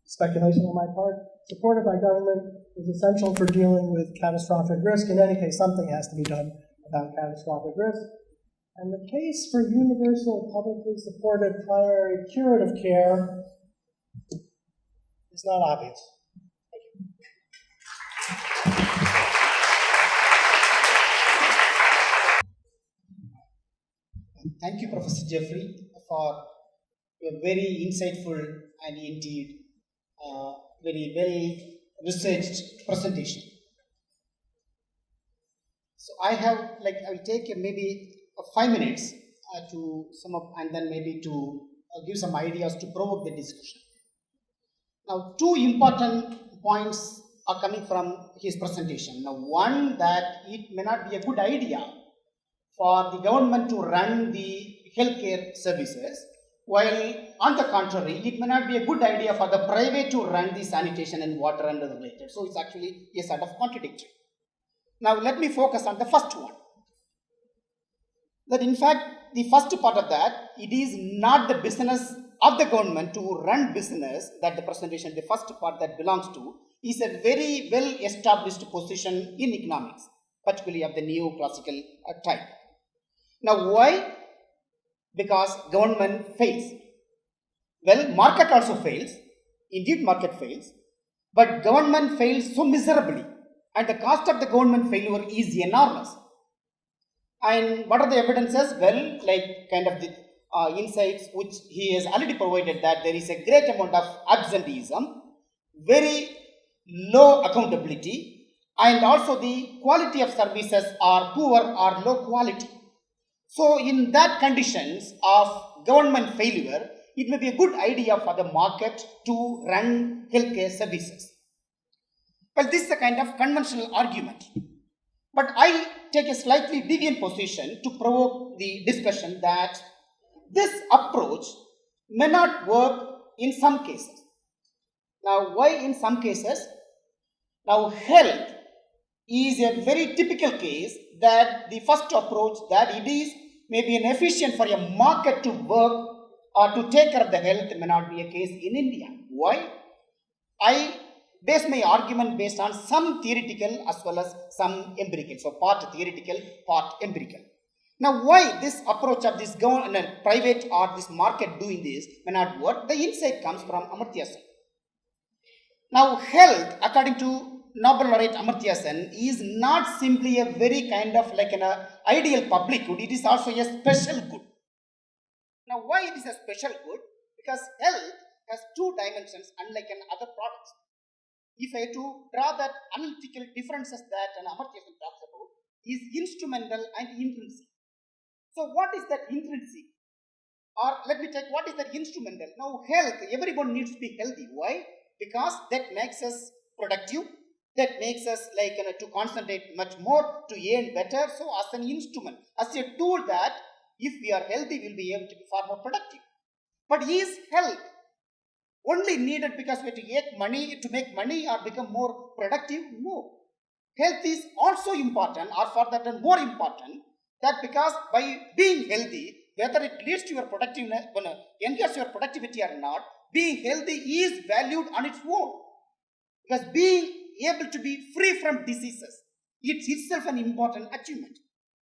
speculation on my part, supported by government, is essential for dealing with catastrophic risk. In any case, something has to be done about catastrophic risk. And the case for universal publicly supported primary curative care is not obvious. Thank you, Professor Jeffrey, for your very insightful and indeed very well researched presentation. So I will take maybe 5 minutes to sum up and then maybe to give some ideas to provoke the discussion. Now, 2 important points are coming from his presentation. Now, one, that it may not be a good idea for the government to run the healthcare services, while on the contrary, it may not be a good idea for the private to run the sanitation and water and the related. So it's actually a sort of contradiction. Now let me focus on the first one. That in fact, the first part of that, it is not the business of the government to run business, that the presentation, the first part that belongs to, is a very well established position in economics, particularly of the neoclassical type. Now why? Because government fails. Well, market also fails. Indeed, market fails. But government fails so miserably. And the cost of the government failure is enormous. And what are the evidences? Well, like kind of the insights which he has already provided, that there is a great amount of absenteeism, very low accountability, and also the quality of services are poor or low quality. So in that conditions of government failure, it may be a good idea for the market to run healthcare services. Well, this is a kind of conventional argument. But I take a slightly deviant position to provoke the discussion that this approach may not work in some cases. Now, why in some cases? Now, health is a very typical case that the first approach, that it is maybe inefficient for a market to work or to take care of the health, may not be a case in India. Why? I base my argument based on some theoretical as well as some empirical. So part theoretical, part empirical. Now why this approach of this government, private or this market doing this may not work? The insight comes from Amartya Sen. Now health, according to Nobel laureate Amartya Sen, is not simply a very kind of like an ideal public good, it is also a special good. Now why it is a special good? Because health has 2 dimensions unlike in other products. If I to draw that analytical differences that Amartya Sen talks about, is instrumental and intrinsic. So what is that intrinsic? Or let me take what is that instrumental? Now health, everyone needs to be healthy. Why? Because that makes us productive, that makes us like to concentrate much more, to earn better. So as an instrument, as a tool that if we are healthy, we will be able to be far more productive. But is health only needed because we have to make money or become more productive? No. Health is also important, or for that more important, that because by being healthy, whether it leads to your productiveness, enhances your productivity or not, being healthy is valued on its own. Because being able to be free from diseases, it's itself an important achievement.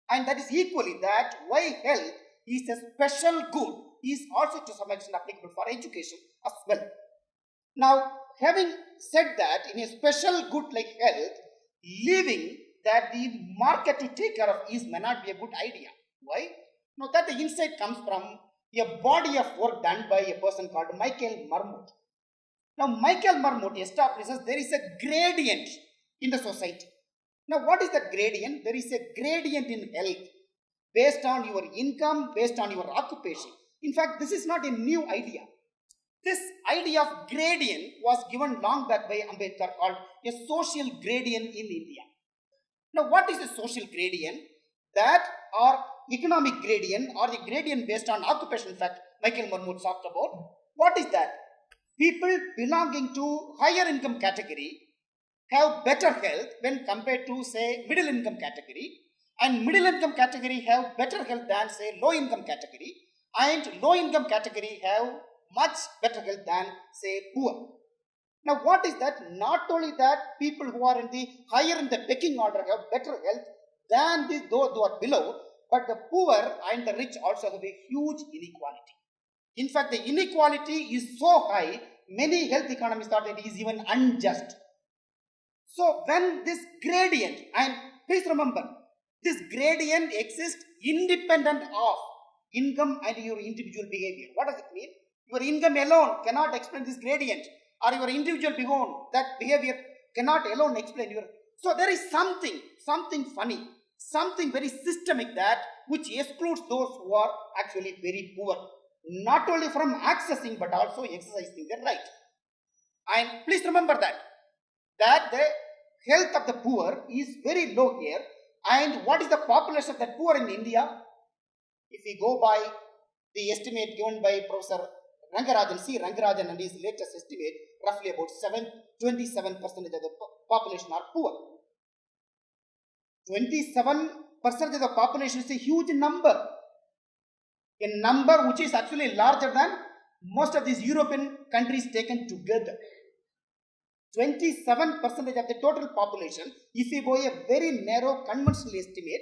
And that is equally that why health is a special good is also to some extent applicable for education as well. Now, having said that, in a special good like health, leaving that the market to take care of may not be a good idea. Why? Now that the insight comes from a body of work done by a person called Michael Marmot. Now Michael Marmot establishes there is a gradient in the society. Now what is that gradient? There is a gradient in health based on your income, based on your occupation. In fact, this is not a new idea. This idea of gradient was given long back by Ambedkar, called a social gradient in India. Now what is a social gradient? that or economic gradient or the gradient based on occupational fact Michael Marmot talked about. What is that? People belonging to higher income category have better health when compared to say middle income category, and middle income category have better health than say low income category, and low income category have much better health than say poor. Now what is that? Not only that people who are in the higher in the pecking order have better health than those who are below, but the poor and the rich also have a huge inequality. In fact, the inequality is so high, many health economists thought that it is even unjust. So when this gradient, and please remember, this gradient exists independent of income and your individual behavior. What does it mean? Your income alone cannot explain this gradient, or your individual behavior cannot alone explain your. So there is something funny, something very systemic that which excludes those who are actually very poor, not only from accessing but also exercising their right. And please remember that the health of the poor is very low here. And what is the population of the poor in India? If we go by the estimate given by Professor Rangarajan and his latest estimate, roughly about 27% of the population are poor. 27% of the population is a huge number. A number which is actually larger than most of these European countries taken together. 27% of the total population, if we go a very narrow conventional estimate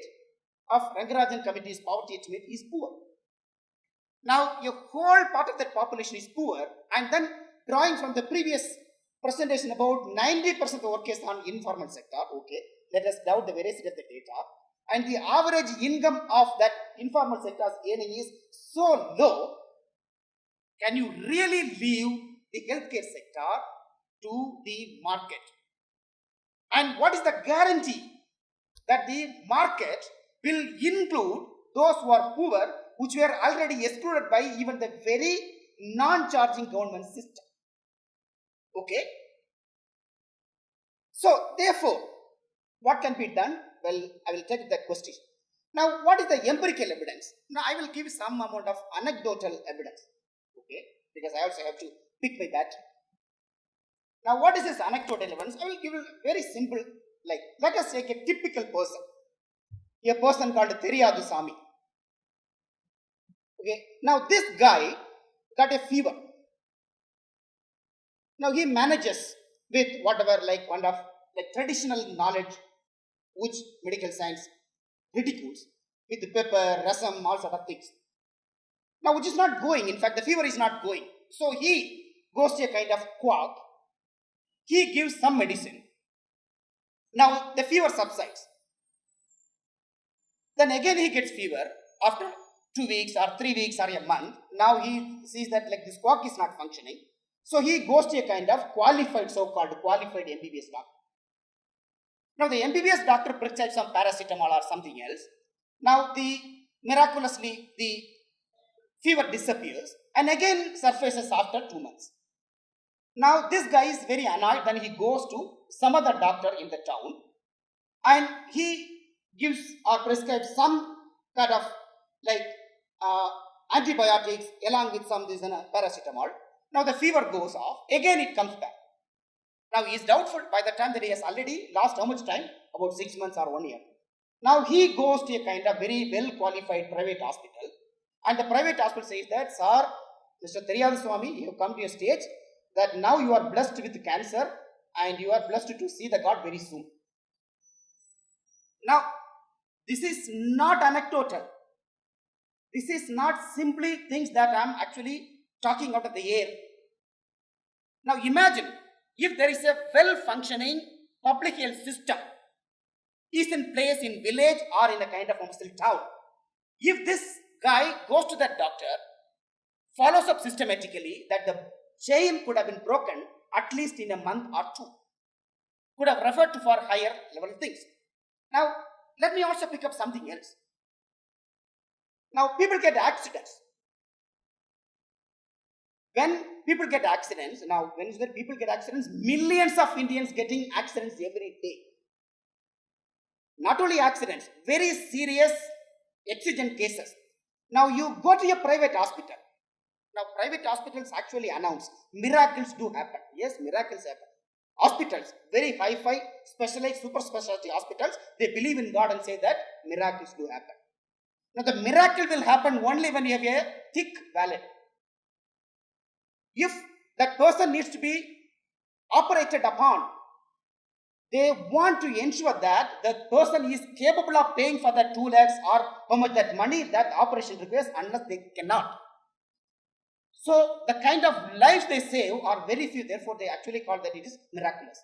of Rangarajan Committee's poverty estimate, is poor. Now, a whole part of that population is poor, and then drawing from the previous presentation about 90% of the work is on informal sector. Okay, let us doubt the veracity of the data. And the average income of that informal sector's earning is so low. Can you really leave the healthcare sector to the market? And what is the guarantee that the market will include those who are poor, which were already excluded by even the very non-charging government system? Okay. So therefore, what can be done? Well, I will take that question. Now, what is the empirical evidence? Now, I will give some amount of anecdotal evidence. Okay, because I also have to pick my battle. Now, what is this anecdotal evidence? I will give you very simple, like, let us take a typical person. A person called Theriyadu Sami. Okay, now this guy got a fever. Now he manages with whatever, like, kind of like traditional knowledge which medical science ridicules, with the pepper, rasam, all sort of things. Now, which is not going. In fact, the fever is not going. So he goes to a kind of quack. He gives some medicine. Now the fever subsides. Then again he gets fever after 2 weeks or 3 weeks or a month. Now he sees that like this quack is not functioning. So he goes to a kind of qualified, so-called qualified MBBS doctor. Now the MBBS doctor prescribes some paracetamol or something else. Now miraculously the fever disappears and again surfaces after 2 months. Now this guy is very annoyed. Then he goes to some other doctor in the town and he gives or prescribes some kind of like antibiotics along with some paracetamol. Now the fever goes off. Again it comes back. Now he is doubtful by the time that he has already lost how much time? About 6 months or 1 year. Now he goes to a kind of very well qualified private hospital. And the private hospital says that, sir, Mr. Theriyadu Swami, you have come to a stage that now you are blessed with cancer and you are blessed to see the God very soon. Now, this is not anecdotal. This is not simply things that I am actually talking out of the air. Now imagine if there is a well-functioning public health system is in place in village or in a kind of homestead town. If this guy goes to that doctor, follows up systematically, that the chain could have been broken at least in a month or 2. Could have referred to for higher level things. Now, let me also pick up something else. Now, people get accidents. When people get accidents, now when is that people get accidents? Millions of Indians getting accidents every day. Not only accidents, very serious exigent cases. Now you go to a private hospital. Now private hospitals actually announce miracles do happen. Yes, miracles happen. Hospitals, very high-fi, specialized, super specialty hospitals, they believe in God and say that miracles do happen. Now the miracle will happen only when you have a thick wallet. If that person needs to be operated upon, they want to ensure that the person is capable of paying for that 2 lakhs or how much that money that operation requires, unless they cannot. So the kind of lives they save are very few, therefore they actually call that it is miraculous.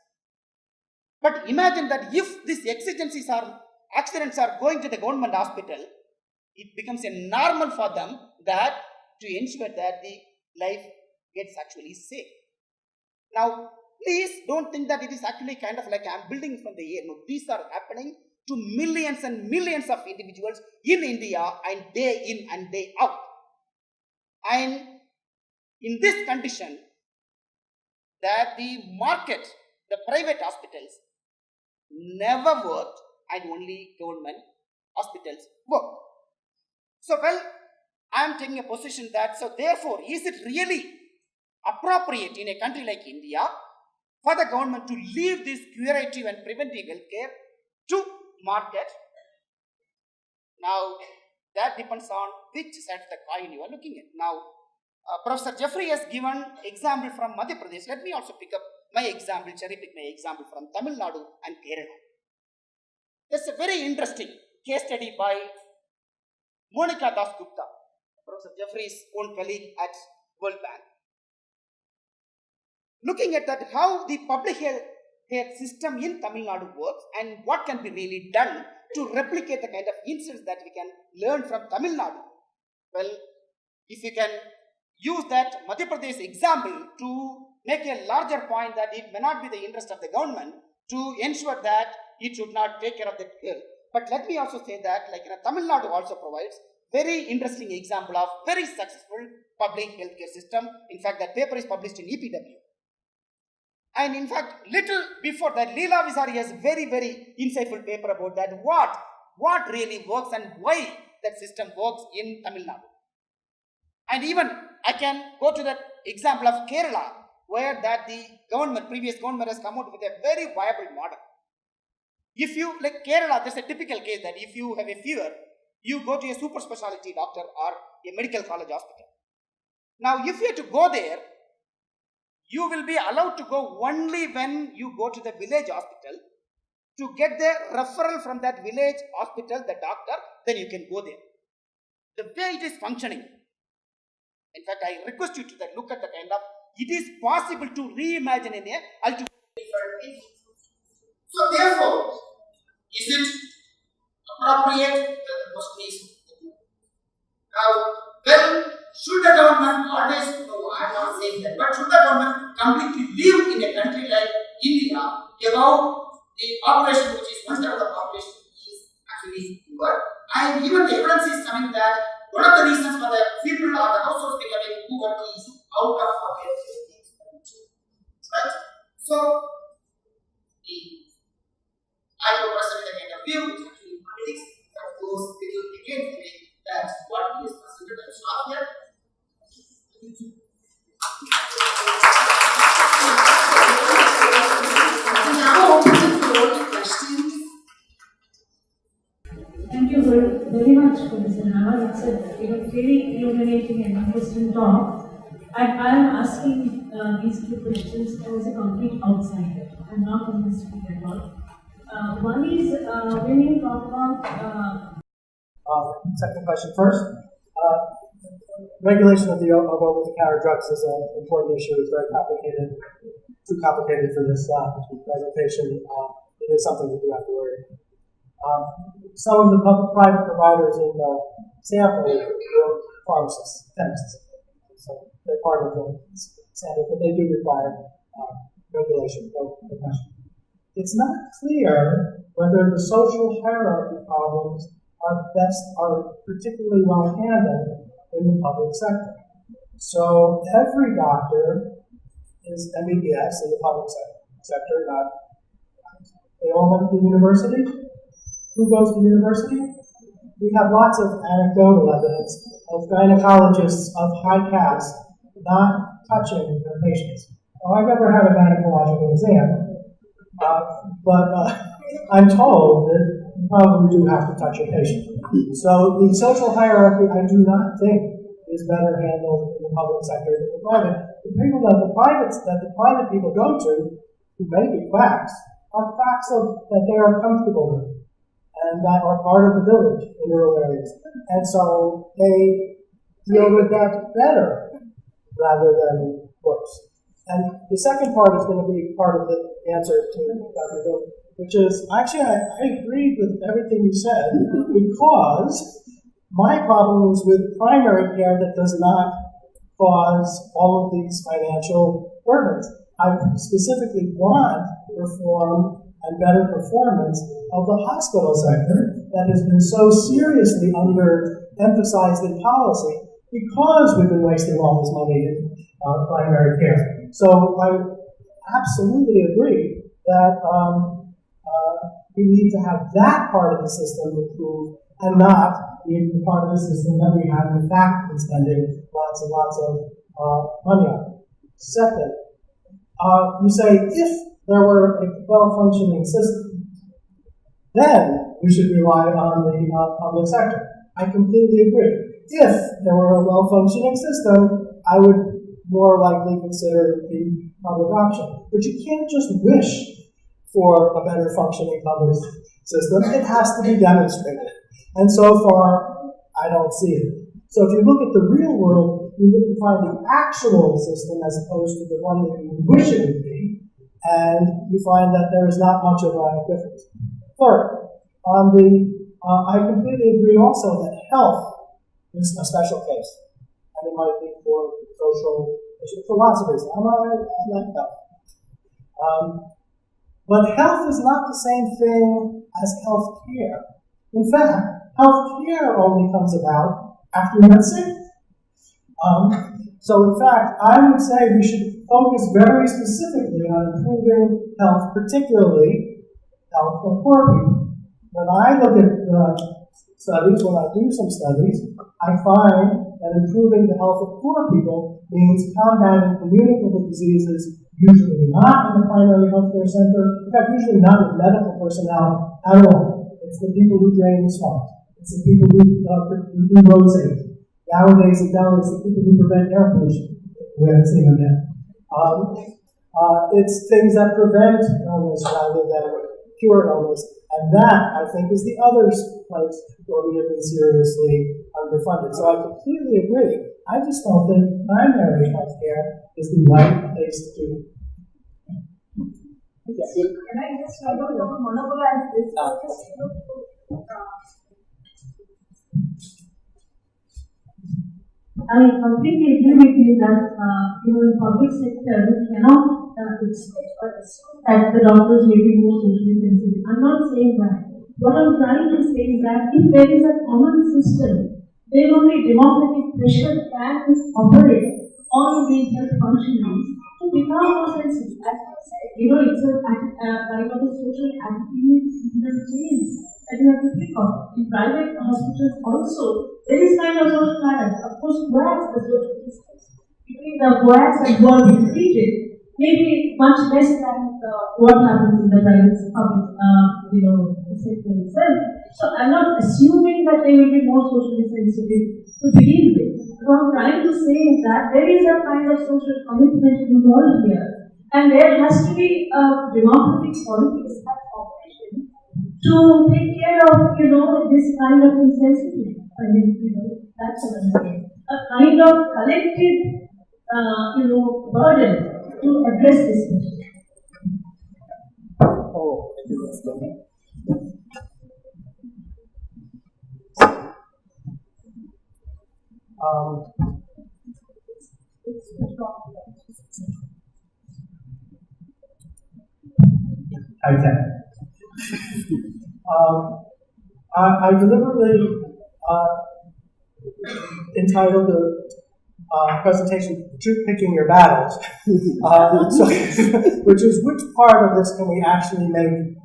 But imagine that if these exigencies or accidents are going to the government hospital, it becomes a normal for them that to ensure that the life gets actually saved. Now, please don't think that it is actually kind of like I'm building from the air. No, these are happening to millions and millions of individuals in India and day in and day out. And in this condition, that the market, the private hospitals never worked and only government hospitals work. So, well, I am taking a position that, so therefore, is it really appropriate in a country like India for the government to leave this curative and preventive healthcare to market? Now, that depends on which side of the coin you are looking at. Now, Professor Jeffrey has given example from Madhya Pradesh. Let me also pick up my example, cherry pick my example from Tamil Nadu and Kerala. There's a very interesting case study by Monica Das Gupta, Professor Jeffrey's own colleague at World Bank. Looking at that, how the public health system in Tamil Nadu works and what can be really done to replicate the kind of incidents that we can learn from Tamil Nadu. Well, if you can use that Madhya Pradesh example to make a larger point that it may not be the interest of the government to ensure that it should not take care of the health. But let me also say that Tamil Nadu also provides very interesting example of very successful public healthcare system. In fact, that paper is published in EPW. And in fact, little before that, Leela Visari has very, very insightful paper about that, what really works and why that system works in Tamil Nadu. And even I can go to that example of Kerala, where that the government, previous government has come out with a very viable model. If you, like Kerala, there's a typical case that if you have a fever, you go to a super specialty doctor or a medical college hospital. Now, if you have to go there, you will be allowed to go only when you go to the village hospital to get the referral from that village hospital, the doctor, then you can go there. The way it is functioning. In fact, I request you to look at the kind of, it is possible to reimagine in a ultimate different way. So therefore, is it appropriate? The question is now, well, should the government always, no, I am not saying that, but should the government completely live in a country like India about the population, which is 1/3 of the population, is actually poor? And even the evidence is coming that one of the reasons for the people or the households becoming poor is out of pocket expenditure. Right? So, I will present the kind of view which actually politics that goes against me. That's what is considered as not yet. Now open the floor to questions. Thank you very much, Professor Hammer. It's a very illuminating and interesting talk. And I am asking these two questions as a complete outsider. I'm not from this field at all. One is when you talk about. Second question first. Regulation of over-the-counter drugs is an important issue. It's very complicated, too complicated for this presentation. It is something we do have to worry about. Some of the private providers in the sample were pharmacists, chemists. So they're part of the sample, but they do require regulation. No question. It's not clear whether the social hierarchy problems are particularly well handled in the public sector. So every doctor is MBBS in the public sector. Not they all went to university. Who goes to university? We have lots of anecdotal evidence of gynecologists of high caste not touching their patients. Now, I've never had a gynecological exam, but I'm told that you probably do have to touch your patient. So the social hierarchy, I do not think, is better handled in the public sector than the private. The people that the private people go to, who may be quacks, are quacks that they are comfortable with, and that are part of the village in rural areas. And so they deal with that better rather than worse. And the second part is going to be part of the answer to Dr. Hill, which is, actually, I agreed with everything you said, because my problem is with primary care that does not cause all of these financial burdens. I specifically want reform and better performance of the hospital sector that has been so seriously underemphasized in policy because we've been wasting all this money in primary care. So I absolutely agree that we need to have that part of the system improved and not the part of the system that we have in fact been spending lots and lots of money on. Second, you say if there were a well-functioning system, then we should rely on the public sector. I completely agree. If there were a well-functioning system, I would more likely consider the public option. But you can't just wish for a better functioning public system. It has to be demonstrated. And so far, I don't see it. So if you look at the real world, you look to find the actual system as opposed to the one that you wish it would be, and you find that there is not much of a difference. Third, I completely agree also that health is a special case, and it might be for social issues, for lots of reasons. I like health. But health is not the same thing as health care. In fact, health care only comes about after you get sick. So in fact, I would say we should focus very specifically on improving health, particularly health of poor people. When I look at studies, when I do some studies, I find that improving the health of poor people means combating communicable diseases, usually not in the primary healthcare center, in fact, usually not with medical personnel at all. It's the people who drain the swamps. It's the people who do road safety. Nowadays, in Delhi, it's the people who prevent air pollution. We haven't seen them yet. It's things that prevent illness rather than cure illness. And that, I think, is the other place where we have been seriously underfunded. So I completely agree. I just don't think primary health care is the right place to do it. Can I just monopolize this? I completely agree with you that in public sector we cannot expect or assume that the doctors may be more socially sensitive. I'm not saying that. What I'm trying to say is that if there is a common system, then only democratic pressure can operate on the health functionaries to become more sensitive. As I said, it's a kind of a social attitude change that you have to pick up. In private hospitals also, there is kind of social hierarchy. Of course, whereas the social distance between the whereas and who are being treated may be much less than what happens in the private public sector itself. So I'm not assuming that they will be more socially sensitive to begin with. What I'm trying to say is that there is a kind of social commitment involved here, and there has to be a democratic politics at operation to take care of this kind of insensitivity. I mean, that's what I'm saying. A kind of collective burden to address this question. Oh, okay. I deliberately entitled the presentation "Picking Your Battles," which is which part of this can we actually make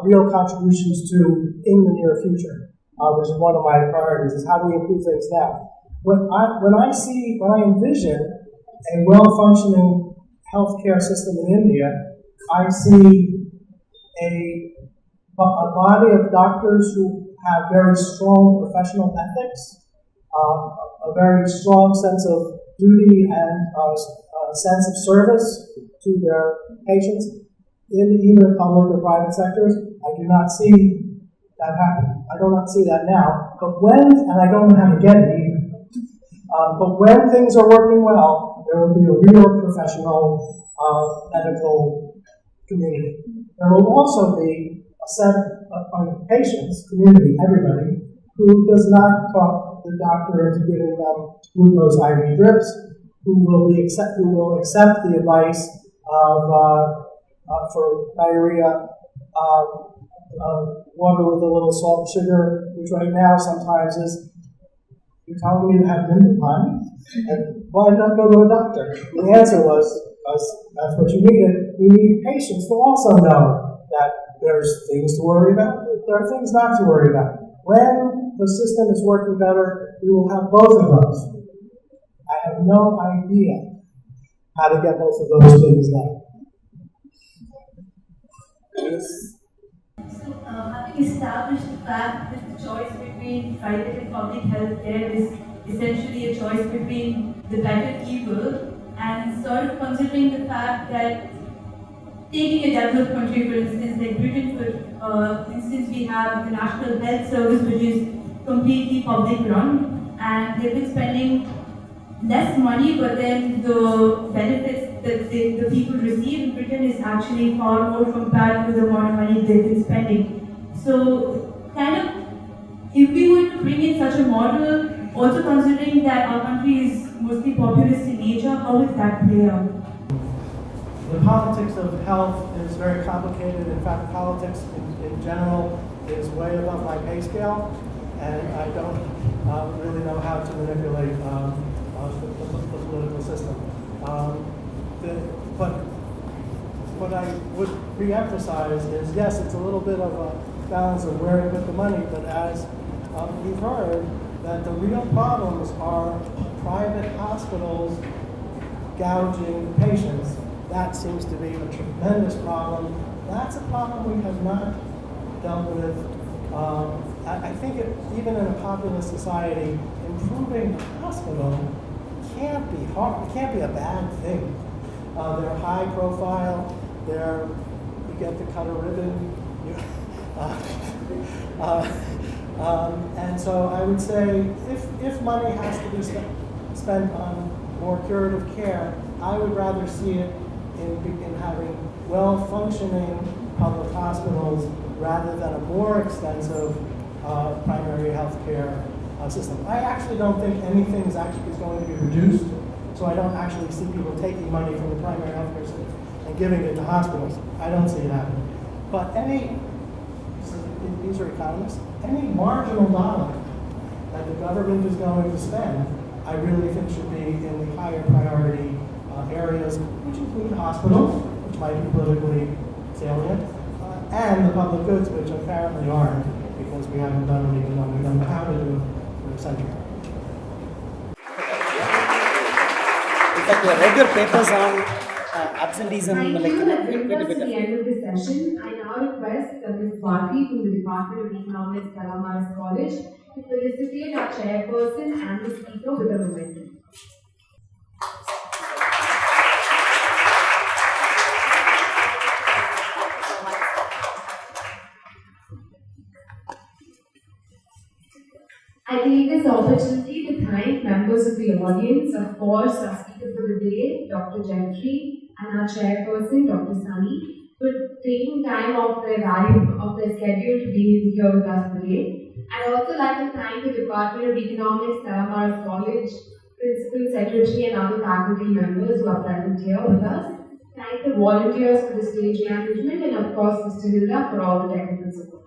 real contributions to in the near future, which is one of my priorities, is how do we improve things now. When I envision a well-functioning healthcare system in India, I see a body of doctors who have very strong professional ethics, a very strong sense of duty and a sense of service to their patients in either public or private sectors. I do not see that happen. I do not see that now. But and I don't know how to get it either. But when things are working well, there will be a real professional medical community. There will also be a set of patients, community, everybody, who does not talk the doctor into giving them glucose IV drips, who will accept the advice of for diarrhea, water with a little salt and sugar, which right now sometimes is, you're telling me to have Mindapan, and why not go to a doctor? The answer was, that's what you needed. We need patients to also know that there's things to worry about, there are things not to worry about. When the system is working better, we will have both of those. I have no idea how to get both of those things done. Yes. So, having established the fact that the choice between private and public health care is essentially a choice between the better evil, and sort of considering the fact that taking a developed country, for instance, like Britain, for instance, we have the National Health Service, which is completely public run, and they've been spending less money, but then the benefits that the people receive in Britain is actually far more compared to the amount of money they've been spending. So, kind of, if we were to bring in such a model, also considering that our country is mostly populist in nature, how would that play out? The politics of health is very complicated. In fact, politics in general is way above my pay scale, and I don't really know how to manipulate the political system. But what I would re-emphasize is, yes, it's a little bit of a balance of where to put the money, but as we've heard, that the real problems are private hospitals gouging patients. That seems to be a tremendous problem. That's a problem we have not dealt with. I think even in a populist society, improving the hospital can't be hard. It can't be a bad thing. They're high profile. You get to cut a ribbon. And so I would say, if money has to be spent on more curative care, I would rather see it in having well-functioning public hospitals rather than a more extensive primary health care system. I actually don't think anything is going to be reduced, so I don't actually see people taking money from the primary health care system and giving it to hospitals. I don't see it happening. But these are economists, any marginal dollar that the government is going to spend, I really think should be in the higher priority areas, which include hospitals, which might be politically salient, and the public goods, which apparently aren't, because we haven't done it even though we don't know how to do it for a century. In fact, I read your papers on absenteeism. Thank you. That brings us to the end of the session. I now request Ms. Bharti from the Department of Economics, Stella College, to felicitate our chairperson and the speaker with a memento. I take this opportunity to thank members of the audience, of course, our speaker for the day, Dr. Jeffrey, and our chairperson, Dr. Sunny, for taking time off their schedule to be here with us today. I'd also like to thank the Department of Economics, Stella College, Principal, Secretary, and other faculty members who are present here with us. Thank the volunteers for the stage management, and of course, Mr. Hilda for all the technical support.